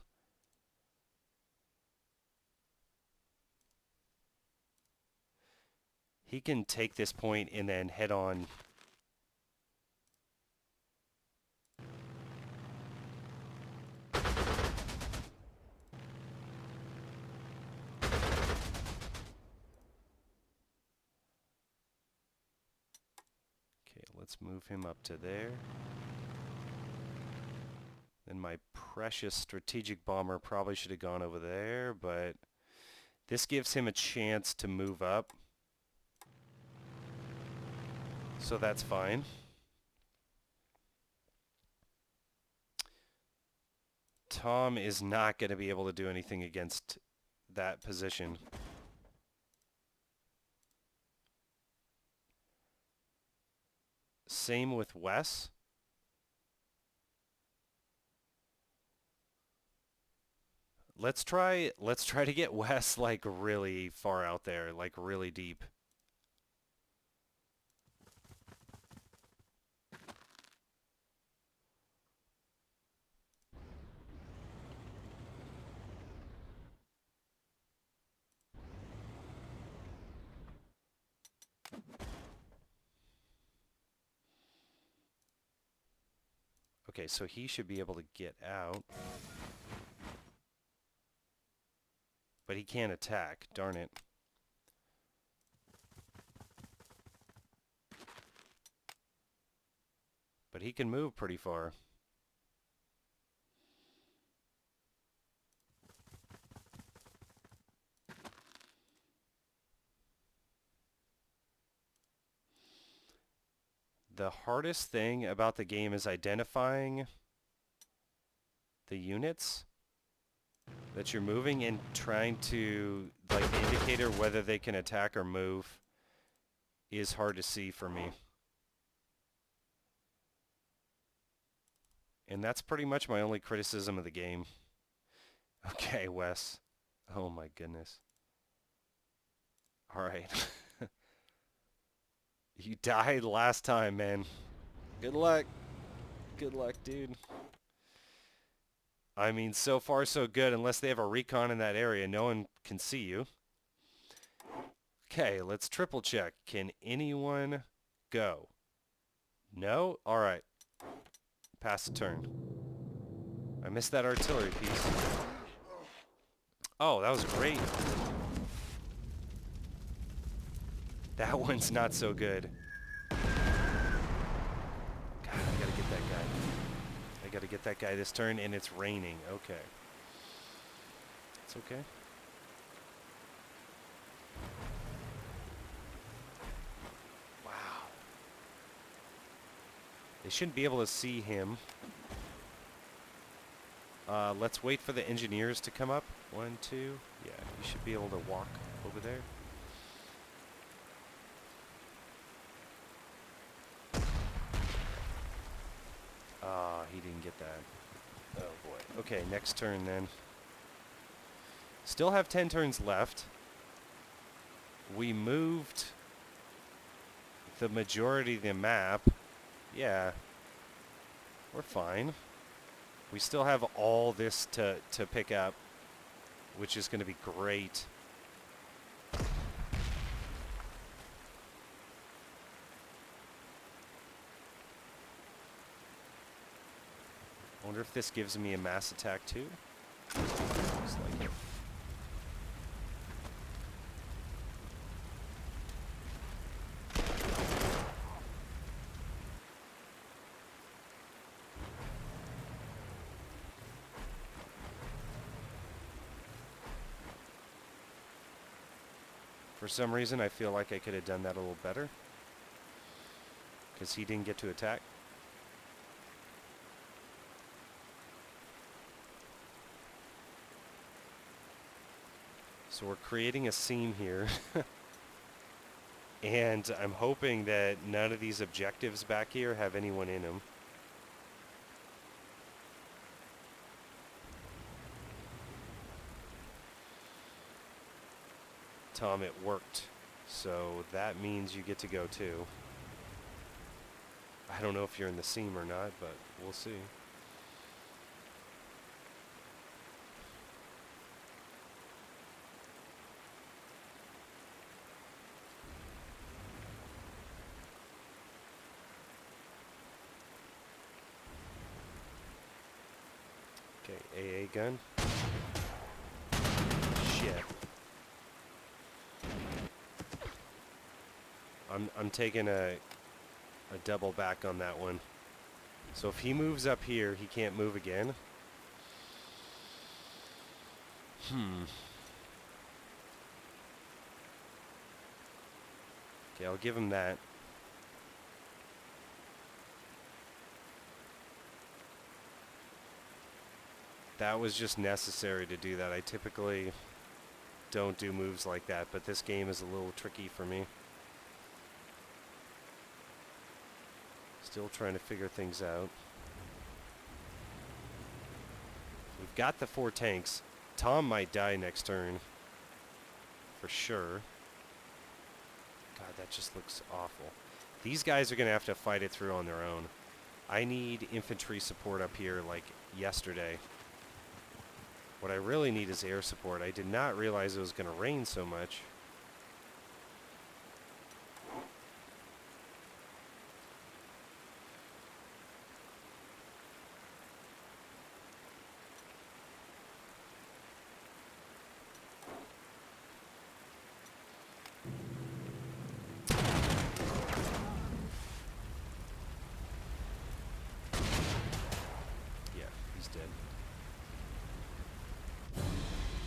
Speaker 1: He can take this point and then head on. Okay, let's move him up to there. Then my precious strategic bomber probably should have gone over there, but this gives him a chance to move up. So that's fine. Tom is not going to be able to do anything against that position. Same with Wes. Let's try to get Wes like really far out there, like really deep. Okay, so he should be able to get out. But he can't attack, darn it. But he can move pretty far. The hardest thing about the game is identifying the units that you're moving and trying to, like, the indicator whether they can attack or move is hard to see for me. And that's pretty much my only criticism of the game. Okay, Wes. Oh my goodness. Alright. You died last time, man. Good luck. Good luck, dude. I mean, so far so good. Unless they have a recon in that area, no one can see you. Okay, let's triple check. Can anyone go? No? Alright. Pass the turn. I missed that artillery piece. Oh, that was great. That one's not so good. God, I gotta get that guy. I gotta get that guy this turn, and it's raining. Okay. It's okay. Wow. They shouldn't be able to see him. Let's wait for the engineers to come up. 1, 2. Yeah, you should be able to walk over there. Ah, he didn't get that. Oh boy. Okay, next turn then. Still have 10 turns left. We moved the majority of the map. Yeah. We're fine. We still have all this to pick up, which is going to be great. I wonder if this gives me a mass attack too? Looks like it. For some reason, I feel like I could have done that a little better. Because he didn't get to attack. So we're creating a seam here. And I'm hoping that none of these objectives back here have anyone in them. Tom, it worked. So that means you get to go too. I don't know if you're in the seam or not, but we'll see. Okay, AA gun. Shit. I'm taking a double back on that one. So if he moves up here, he can't move again. Okay, I'll give him that. That was just necessary to do that. I typically don't do moves like that, but this game is a little tricky for me. Still trying to figure things out. We've got the 4 tanks. Tom might die next turn. For sure. God, that just looks awful. These guys are going to have to fight it through on their own. I need infantry support up here like yesterday. What I really need is air support. I did not realize it was going to rain so much.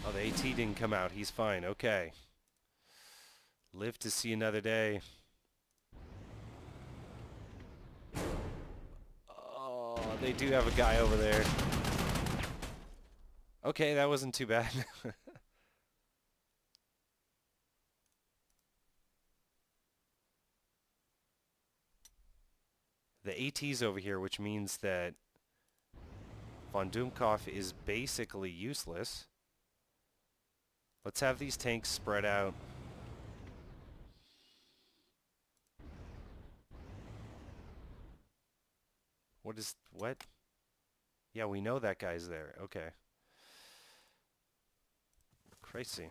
Speaker 1: Oh, the AT didn't come out. He's fine. Okay. Live to see another day. Oh, they do have a guy over there. Okay, that wasn't too bad. The AT's over here, which means that Von Doomkopf is basically useless. Let's have these tanks spread out. What? Yeah, we know that guy's there. Okay. Crazy.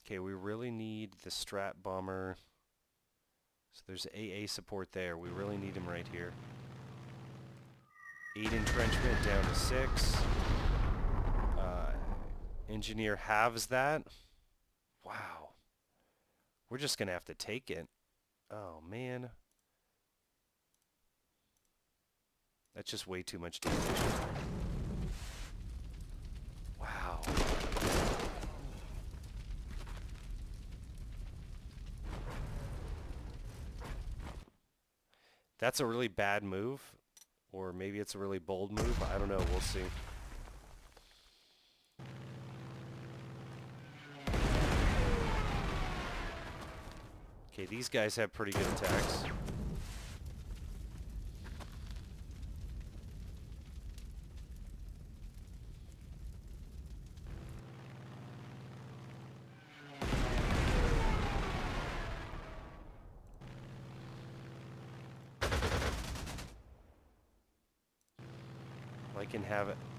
Speaker 1: Okay, we really need the Strat Bomber. So there's AA support there. We really need him right here. 8 entrenchment down to 6. Engineer halves that. Wow. We're just going to have to take it. Oh, man. That's just way too much damage. Wow. That's a really bad move. Or maybe it's a really bold move. I don't know. We'll see. Okay, these guys have pretty good attacks.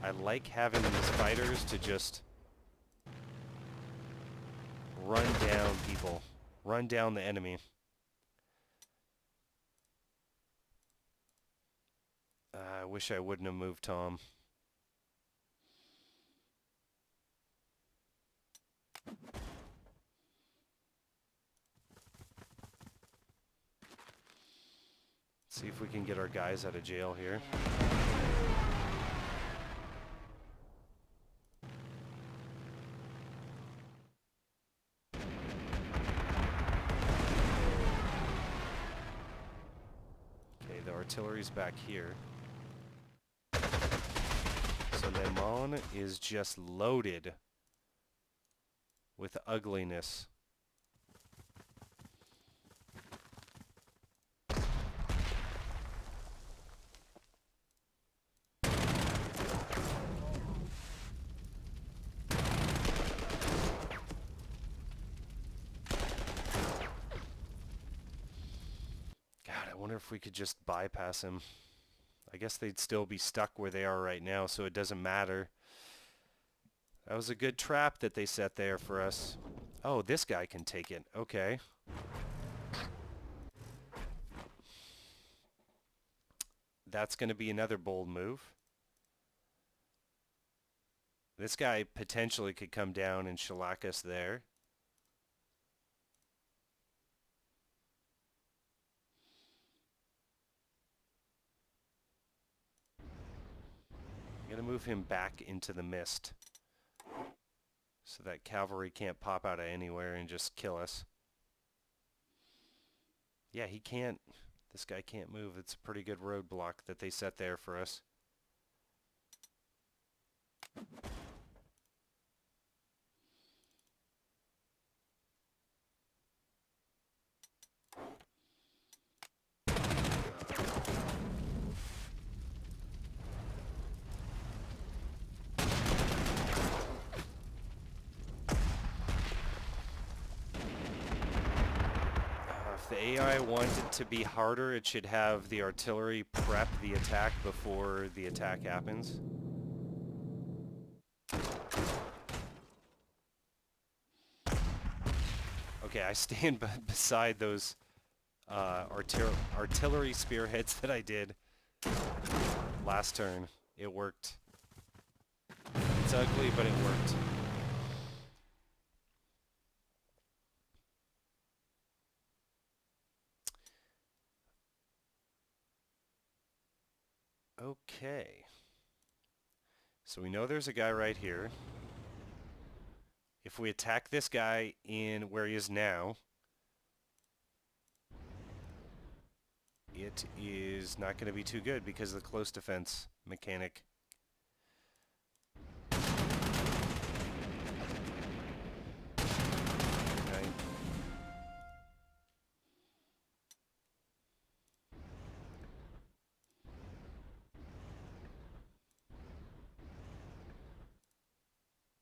Speaker 1: I like having these fighters to just run down people. Run down the enemy. I wish I wouldn't have moved Tom. See if we can get our guys out of jail here. Okay, the artillery's back here. So Le Mans is just loaded with ugliness. I wonder if we could just bypass him. I guess they'd still be stuck where they are right now, so it doesn't matter. That was a good trap that they set there for us. Oh, this guy can take it. Okay. That's going to be another bold move. This guy potentially could come down and shellac us there. I'm going to move him back into the mist so that cavalry can't pop out of anywhere and just kill us. Yeah, he can't. This guy can't move. It's a pretty good roadblock that they set there for us. If the AI wanted to be harder, it should have the artillery prep the attack before the attack happens. Okay, I stand beside those artillery spearheads that I did last turn. It worked. It's ugly, but it worked. Okay. So we know there's a guy right here. If we attack this guy in where he is now, it is not going to be too good because of the close defense mechanic. Okay.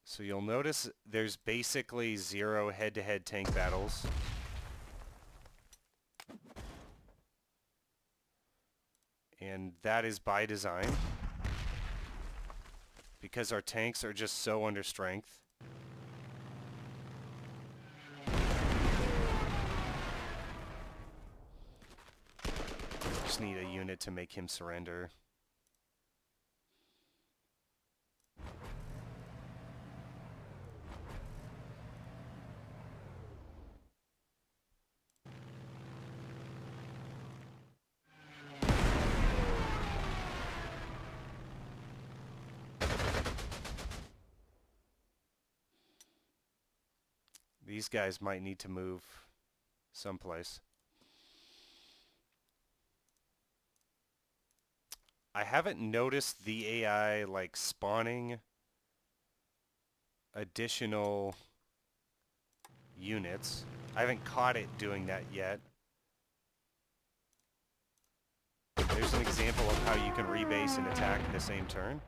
Speaker 1: So you'll notice there's basically 0 head-to-head tank battles. And that is by design, because our tanks are just so under strength. Just need a unit to make him surrender. These guys might need to move someplace. I haven't noticed the AI like spawning additional units. I haven't caught it doing that yet. There's an example of how you can rebase and attack in the same turn.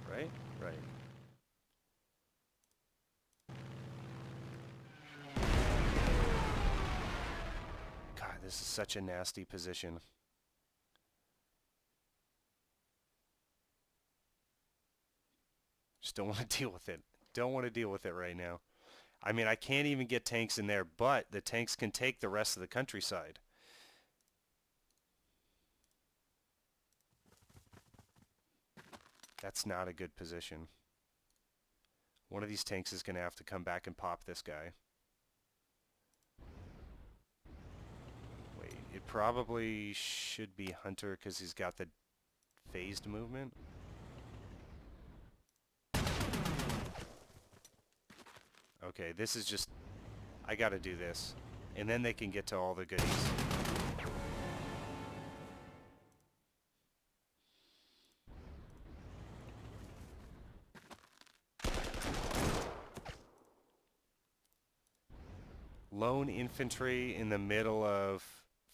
Speaker 1: Right? Right. God, this is such a nasty position. Just don't want to deal with it. Don't want to deal with it right now. I mean, I can't even get tanks in there, but the tanks can take the rest of the countryside. That's not a good position. One of these tanks is going to have to come back and pop this guy. Wait, it probably should be Hunter because he's got the phased movement. Okay, this is just... I gotta do this. And then they can get to all the goodies. Lone infantry in the middle of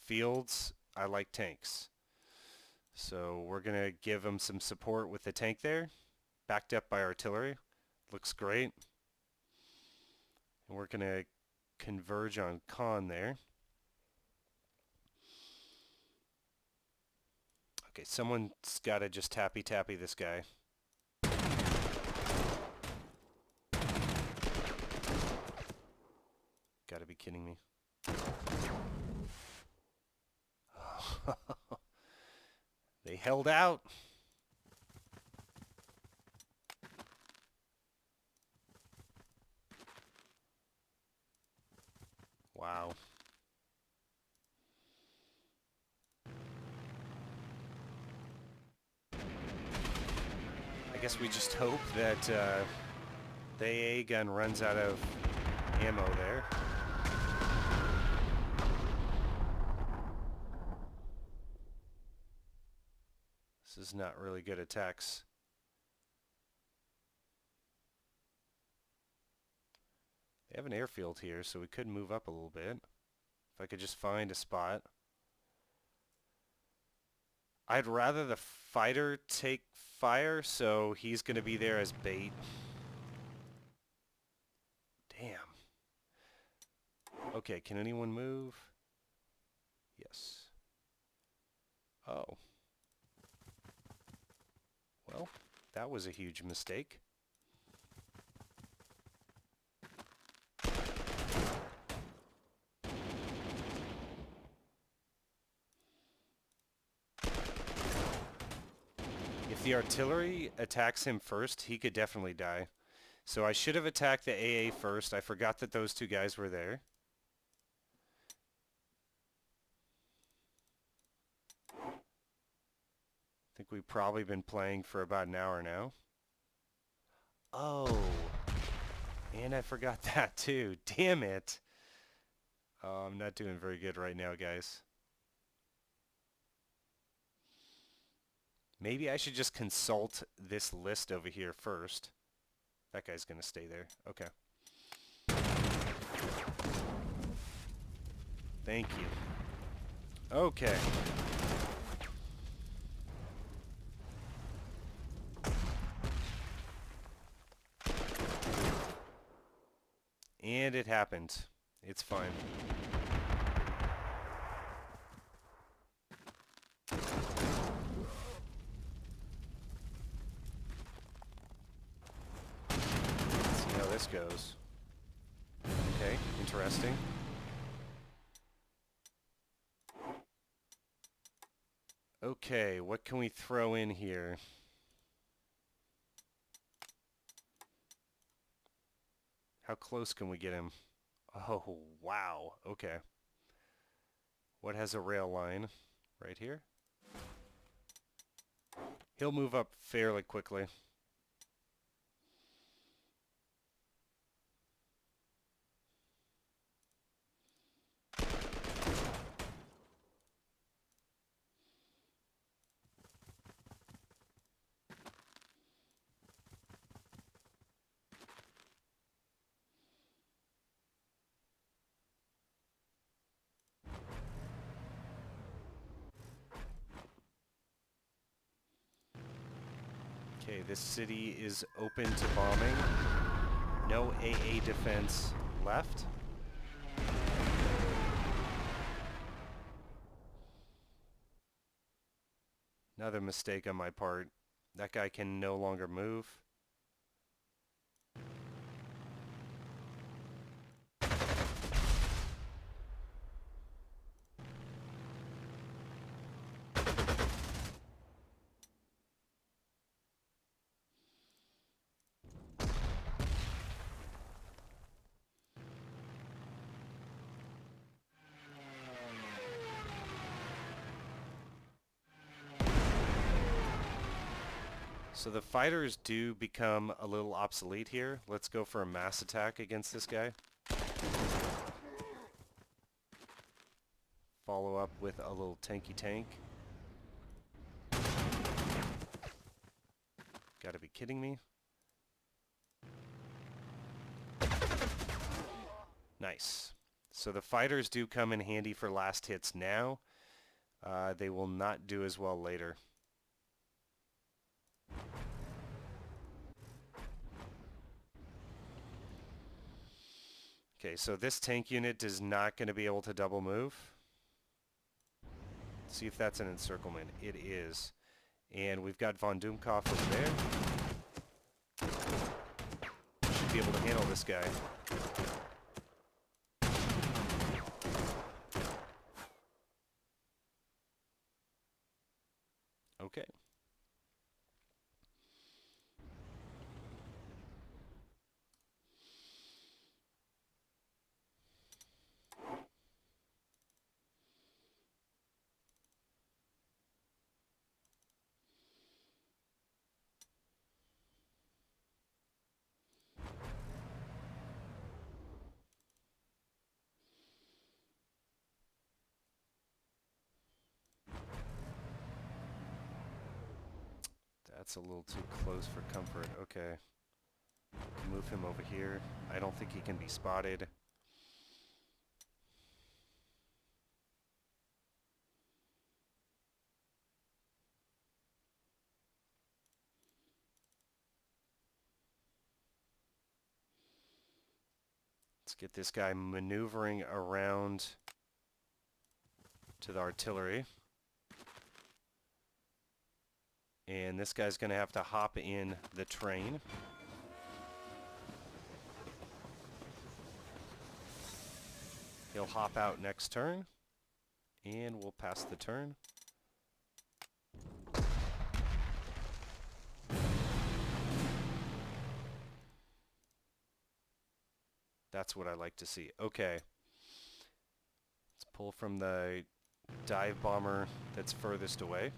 Speaker 1: fields, I like tanks. So we're going to give them some support with the tank there, backed up by artillery. Looks great. And we're going to converge on Con there. Okay, someone's got to just tappy-tappy this guy. Gotta be kidding me. They held out. Wow. I guess we just hope that the AA gun runs out of ammo there. This is not really good attacks. They have an airfield here, so we could move up a little bit. If I could just find a spot. I'd rather the fighter take fire, so he's going to be there as bait. Damn. Okay, can anyone move? Yes. Oh. Well, that was a huge mistake. If the artillery attacks him first, he could definitely die. So I should have attacked the AA first. I forgot that those two guys were there. I think we've probably been playing for about an hour now. Oh. And I forgot that too. Damn it. Oh, I'm not doing very good right now, guys. Maybe I should just consult this list over here first. That guy's going to stay there. Okay. Thank you. Okay. And it happened. It's fine. Let's see how this goes. Okay, interesting. Okay, what can we throw in here? How close can we get him? Oh, wow. Okay. What has a rail line? Right here? He'll move up fairly quickly. Okay, this city is open to bombing. No AA defense left. Another mistake on my part. That guy can no longer move. So the fighters do become a little obsolete here. Let's go for a mass attack against this guy. Follow up with a little tanky tank. Gotta be kidding me. Nice. So the fighters do come in handy for last hits now. They will not do as well later. Okay, so this tank unit is not going to be able to double move. Let's see if that's an encirclement. It is. And we've got von Doomkopf over there. Should be able to handle this guy. Okay. That's a little too close for comfort. Okay. Move him over here. I don't think he can be spotted. Let's get this guy maneuvering around to the artillery. And this guy's going to have to hop in the train. He'll hop out next turn. And we'll pass the turn. That's what I like to see. Okay. Let's pull from the dive bomber that's furthest away.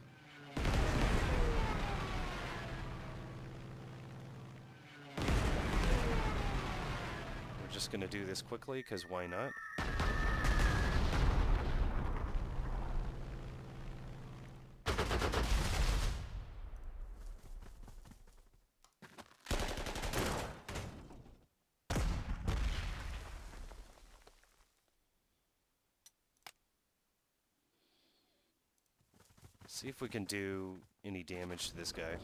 Speaker 1: We're just going to do this quickly, because why not? See if we can do any damage to this guy.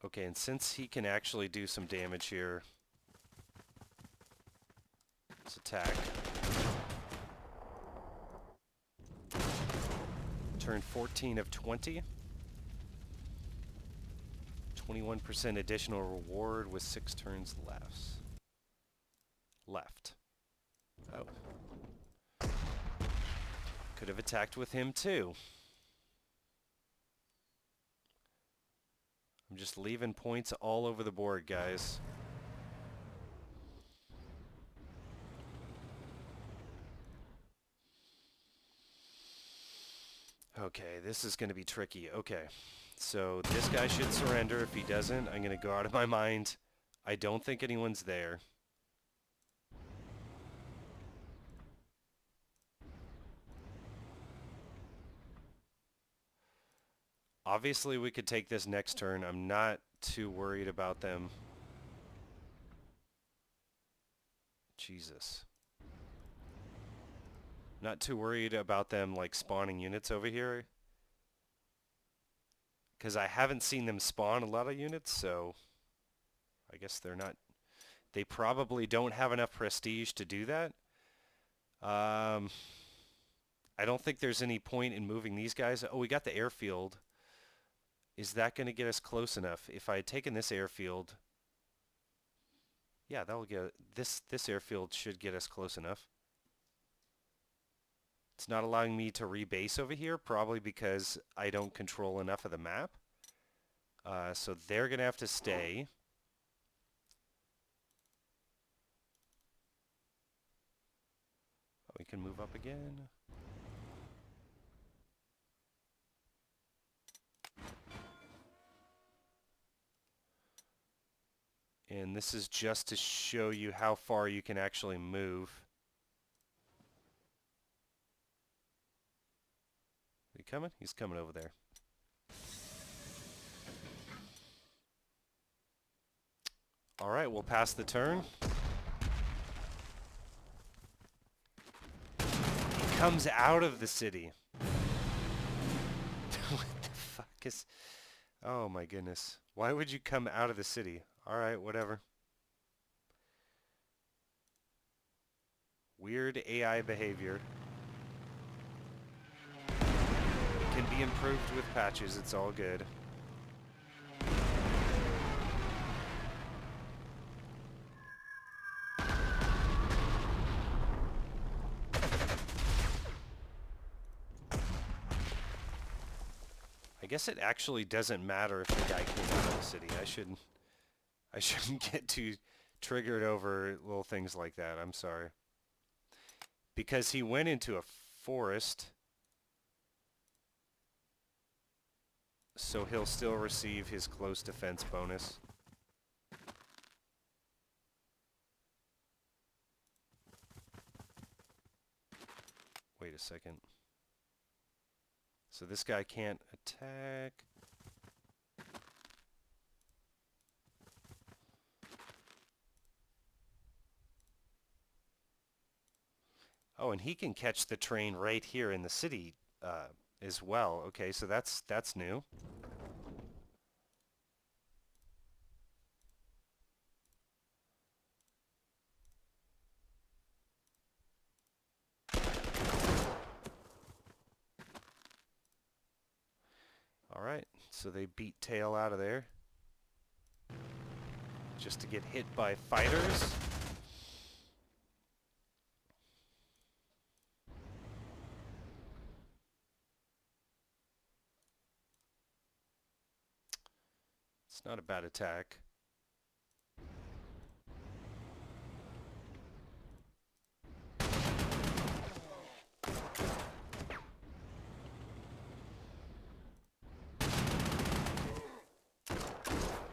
Speaker 1: Okay, and since he can actually do some damage here, let's attack. Turn 14 of 20. 21% additional reward with 6 turns left. Oh. Could have attacked with him too. I'm just leaving points all over the board, guys. Okay, this is going to be tricky. Okay, so this guy should surrender. If he doesn't, I'm going to go out of my mind. I don't think anyone's there. Obviously, we could take this next turn. I'm not too worried about them. Jesus. Not too worried about them, like, spawning units over here. Because I haven't seen them spawn a lot of units, so I guess they're not... They probably don't have enough prestige to do that. I don't think there's any point in moving these guys. Oh, we got the airfield. Is that going to get us close enough? If I had taken this airfield... Yeah, that'll get... This airfield should get us close enough. It's not allowing me to rebase over here, probably because I don't control enough of the map. So they're going to have to stay. We can move up again. And this is just to show you how far you can actually move. Is he coming? He's coming over there. All right, we'll pass the turn. He comes out of the city. What the fuck is... Oh my goodness. Why would you come out of the city? All right, whatever. Weird AI behavior. Can be improved with patches, it's all good. guess it actually doesn't matter if the guy came out of the city. I shouldn't get too triggered over little things like that. I'm sorry. Because he went into a forest, so he'll still receive his close defense bonus. Wait a second. So this guy can't attack. Oh, and he can catch the train right here in the city as well. Okay, so that's new. All right, so they beat tail out of there just to get hit by fighters. It's not a bad attack.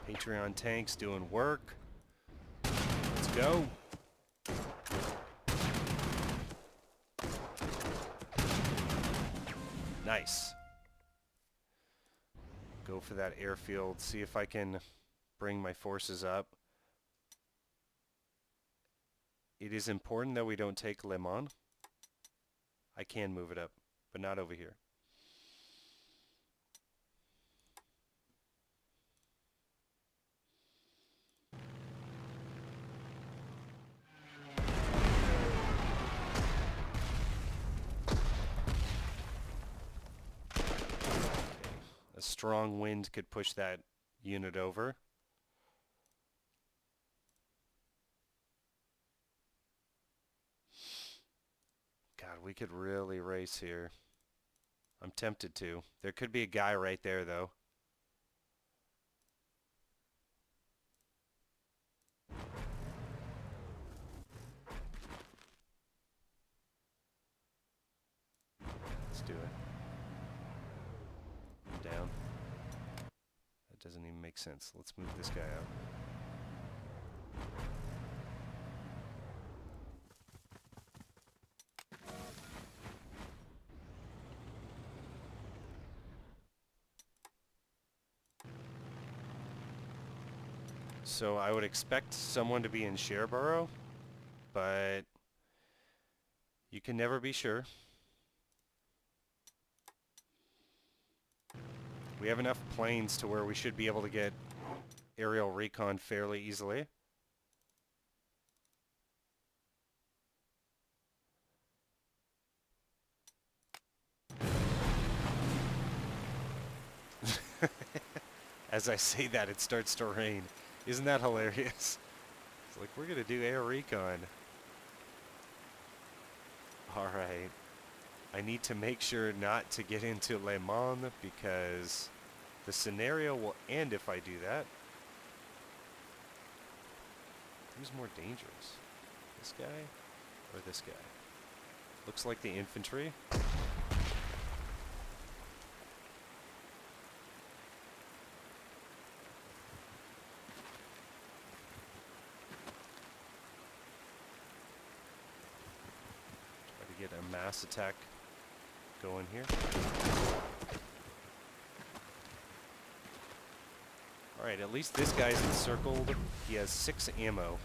Speaker 1: Patreon tanks doing work. Let's go. Nice. Go for that airfield. See if I can bring my forces up. It is important that we don't take Le Mans. I can move it up, but not over here. A strong wind could push that unit over. God, we could really race here. I'm tempted to. There could be a guy right there, though. Let's do it. I'm down. That doesn't even make sense. Let's move this guy out. So I would expect someone to be in Sherborough, but you can never be sure. We have enough planes to where we should be able to get aerial recon fairly easily. As I say that, it starts to rain. Isn't that hilarious? It's like, we're going to do air recon. All right. I need to make sure not to get into Le Mans because the scenario will end if I do that. Who's more dangerous? This guy or this guy? Looks like the infantry. Get a mass attack going here. Alright, at least this guy's encircled. He has 6 ammo.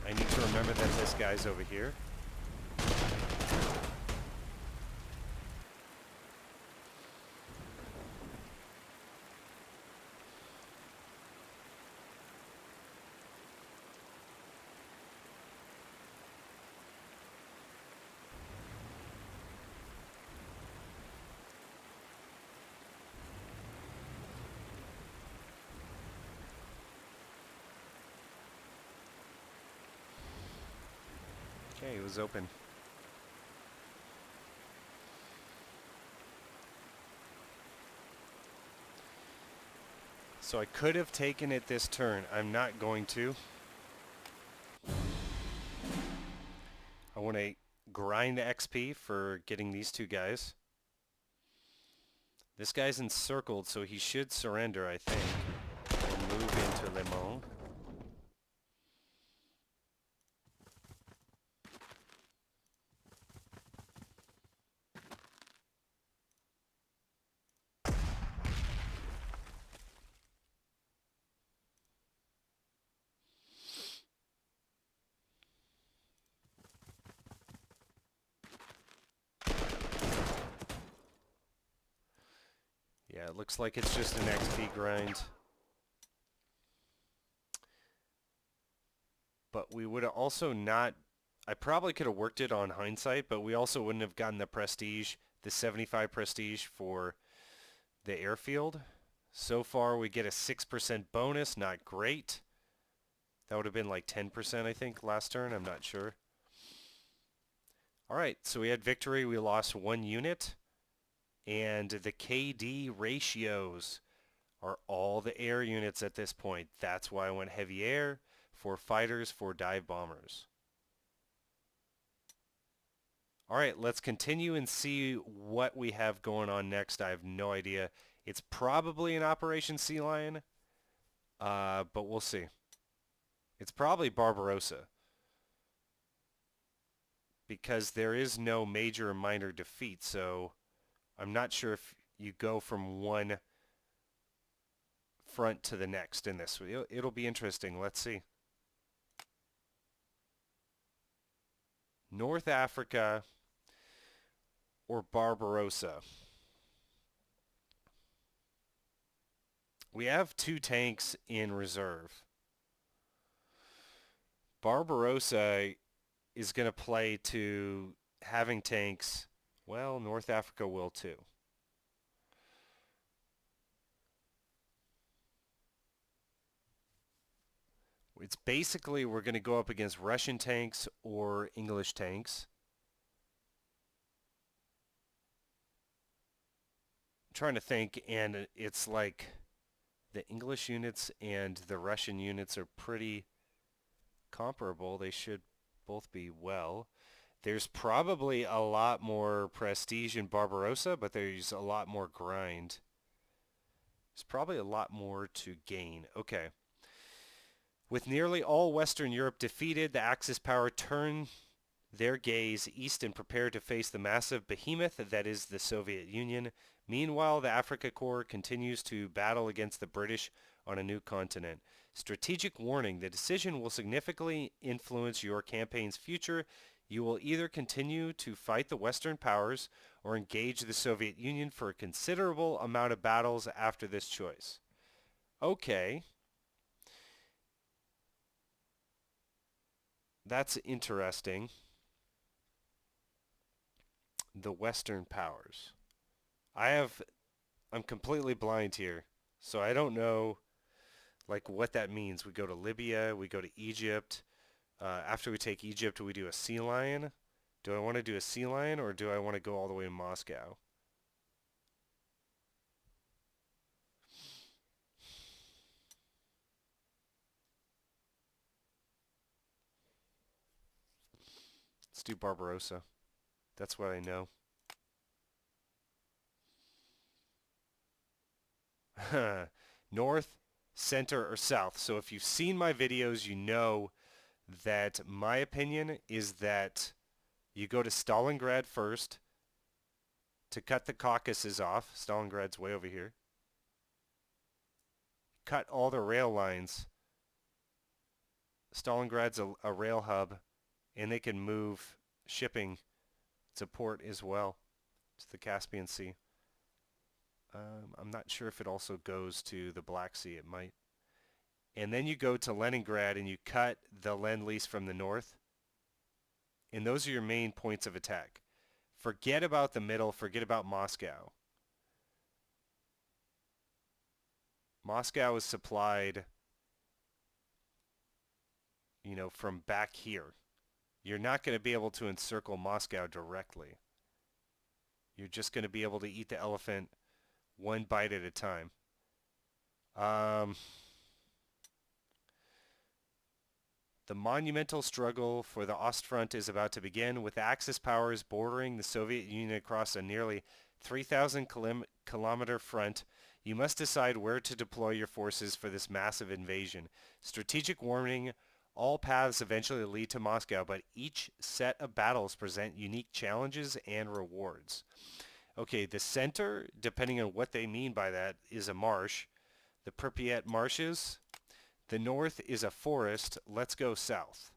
Speaker 1: I need to remember that this guy's over here. Okay, it was open. So I could have taken it this turn. I'm not going to. I want to grind XP for getting these two guys. This guy's encircled, so he should surrender, I think. We'll move into Le Mans. Yeah, it looks like it's just an XP grind. But we would have also not... I probably could have worked it on hindsight, but we also wouldn't have gotten the prestige, the 75 prestige for the airfield. So far, we get a 6% bonus. Not great. That would have been like 10%, I think, last turn. I'm not sure. All right, so we had victory. We lost 1 unit. And the KD ratios are all the air units at this point. That's why I went heavy air, 4 fighters, 4 dive bombers. All right, let's continue and see what we have going on next. I have no idea. It's probably an Operation Sea Lion, but we'll see. It's probably Barbarossa because there is no major or minor defeat, so I'm not sure if you go from one front to the next in this. It'll be interesting. Let's see. North Africa or Barbarossa. We have 2 tanks in reserve. Barbarossa is going to play to having tanks. Well, North Africa will too. It's basically we're going to go up against Russian tanks or English tanks. I'm trying to think, and it's like the English units and the Russian units are pretty comparable. They should both be well. There's probably a lot more prestige in Barbarossa, but there's a lot more grind. There's probably a lot more to gain. Okay. With nearly all Western Europe defeated, the Axis power turned their gaze east and prepared to face the massive behemoth that is the Soviet Union. Meanwhile, the Africa Corps continues to battle against the British on a new continent. Strategic warning: the decision will significantly influence your campaign's future. You will either continue to fight the Western powers or engage the Soviet Union for a considerable amount of battles after this choice. Okay. That's interesting. The Western powers. I'm completely blind here, so I don't know like what that means. We go to Libya, we go to Egypt. After we take Egypt, we do a sea lion. Do I want to do a sea lion or do I want to go all the way to Moscow? Let's do Barbarossa. That's what I know. North, center, or south. So if you've seen my videos, you know that my opinion is that you go to Stalingrad first to cut the Caucasus off. Stalingrad's way over here. Cut all the rail lines. Stalingrad's a rail hub, and they can move shipping to port as well to the Caspian Sea. I'm not sure if it also goes to the Black Sea. It might. And then you go to Leningrad and you cut the Lend-Lease from the north. And those are your main points of attack. Forget about the middle. Forget about Moscow. Moscow is supplied, you know, from back here. You're not going to be able to encircle Moscow directly. You're just going to be able to eat the elephant one bite at a time. Um, the monumental struggle for the Ostfront is about to begin, with Axis powers bordering the Soviet Union across a nearly 3,000 kilometer front. You must decide where to deploy your forces for this massive invasion. Strategic warning, all paths eventually lead to Moscow, but each set of battles present unique challenges and rewards. Okay, the center, depending on what they mean by that, is a marsh. The Pripyat marshes. The north is a forest. Let's go south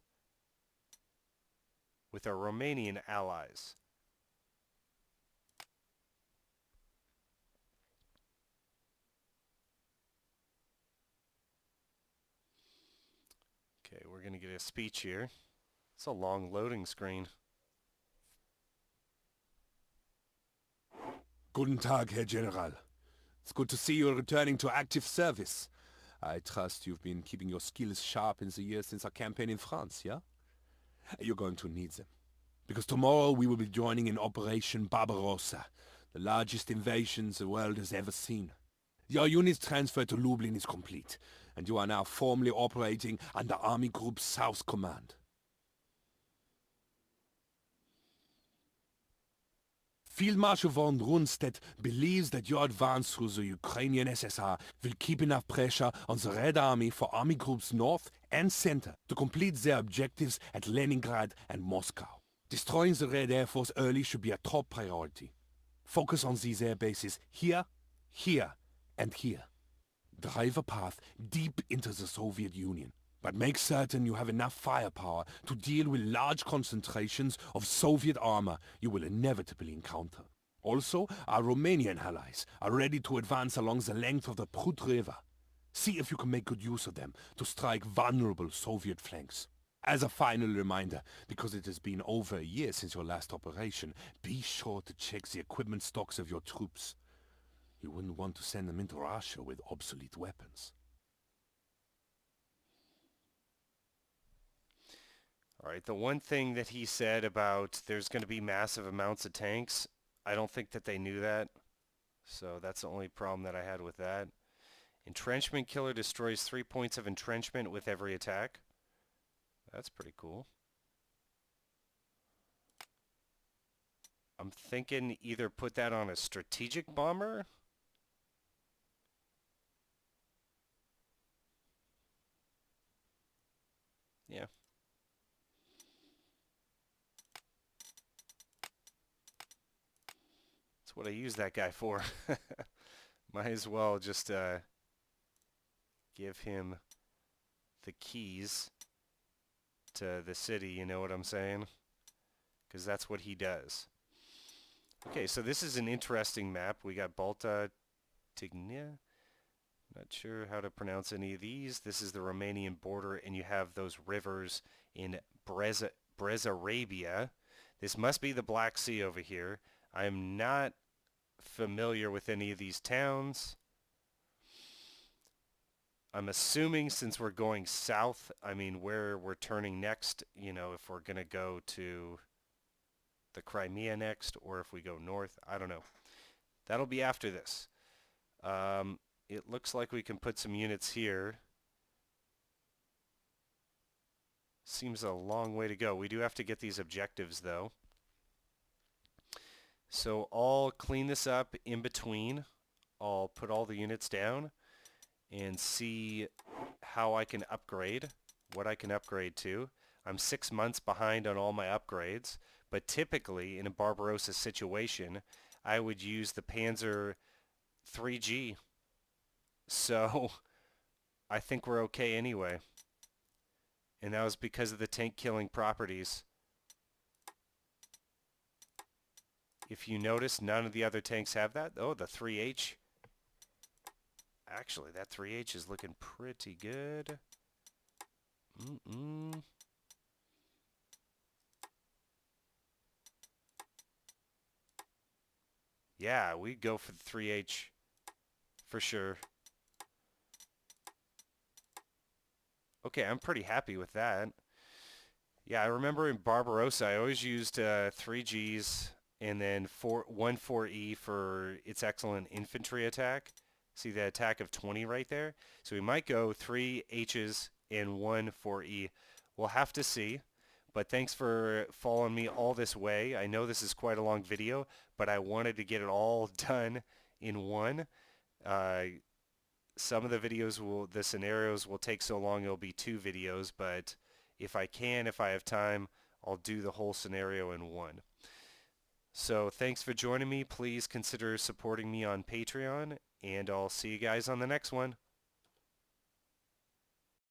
Speaker 1: with our Romanian allies. Okay, we're going to get a speech here. It's a long loading screen.
Speaker 2: Guten Tag, Herr General. It's good to see you returning to active service. I trust you've been keeping your skills sharp in the years since our campaign in France, yeah? You're going to need them. Because tomorrow we will be joining in Operation Barbarossa, the largest invasion the world has ever seen. Your unit's transfer to Lublin is complete, and you are now formally operating under Army Group South Command. Field Marshal von Rundstedt believes that your advance through the Ukrainian SSR will keep enough pressure on the Red Army for Army Groups North and Center to complete their objectives at Leningrad and Moscow. Destroying the Red Air Force early should be a top priority. Focus on these air bases here, here, and here. Drive a path deep into the Soviet Union. But make certain you have enough firepower to deal with large concentrations of Soviet armor you will inevitably encounter. Also, our Romanian allies are ready to advance along the length of the Prut River. See if you can make good use of them to strike vulnerable Soviet flanks. As a final reminder, because it has been over a year since your last operation, be sure to check the equipment stocks of your troops. You wouldn't want to send them into Russia with obsolete weapons.
Speaker 1: All right, the one thing that he said about there's going to be massive amounts of tanks, I don't think that they knew that. So that's the only problem that I had with that. Entrenchment Killer destroys 3 points of entrenchment with every attack. That's pretty cool. I'm thinking either put that on a strategic bomber. Yeah. That's what I use that guy for. Might as well just give him the keys to the city, you know what I'm saying? Because that's what he does. Okay, so this is an interesting map. We got Balta Tignia. Not sure how to pronounce any of these. This is the Romanian border, and you have those rivers in Brezarabia. This must be the Black Sea over here. I'm not familiar with any of these towns. I'm assuming since we're going south, I mean where we're turning next, you know, if we're going to go to the Crimea next or if we go north, I don't know. That'll be after this. It looks like we can put some units here. Seems a long way to go. We do have to get these objectives though. So I'll clean this up in between. I'll put all the units down and see how I can upgrade, what I can upgrade to. I'm 6 months behind on all my upgrades, but typically in a Barbarossa situation, I would use the Panzer 3G. So I think we're okay anyway. And that was because of the tank killing properties. If you notice, none of the other tanks have that. Oh, the 3H. Actually, that 3H is looking pretty good. Yeah, we'd go for the 3H for sure. Okay, I'm pretty happy with that. Yeah, I remember in Barbarossa, I always used 3Gs and then 4E for its excellent infantry attack. See the attack of 20 right there? So we might go 3 H's and 1 4E. We'll have to see. But thanks for following me all this way. I know this is quite a long video, but I wanted to get it all done in one. Uh, some of the scenarios will take so long it'll be 2 videos, but if I have time, I'll do the whole scenario in one. So thanks for joining me. Please consider supporting me on Patreon, and I'll see you guys on the next one.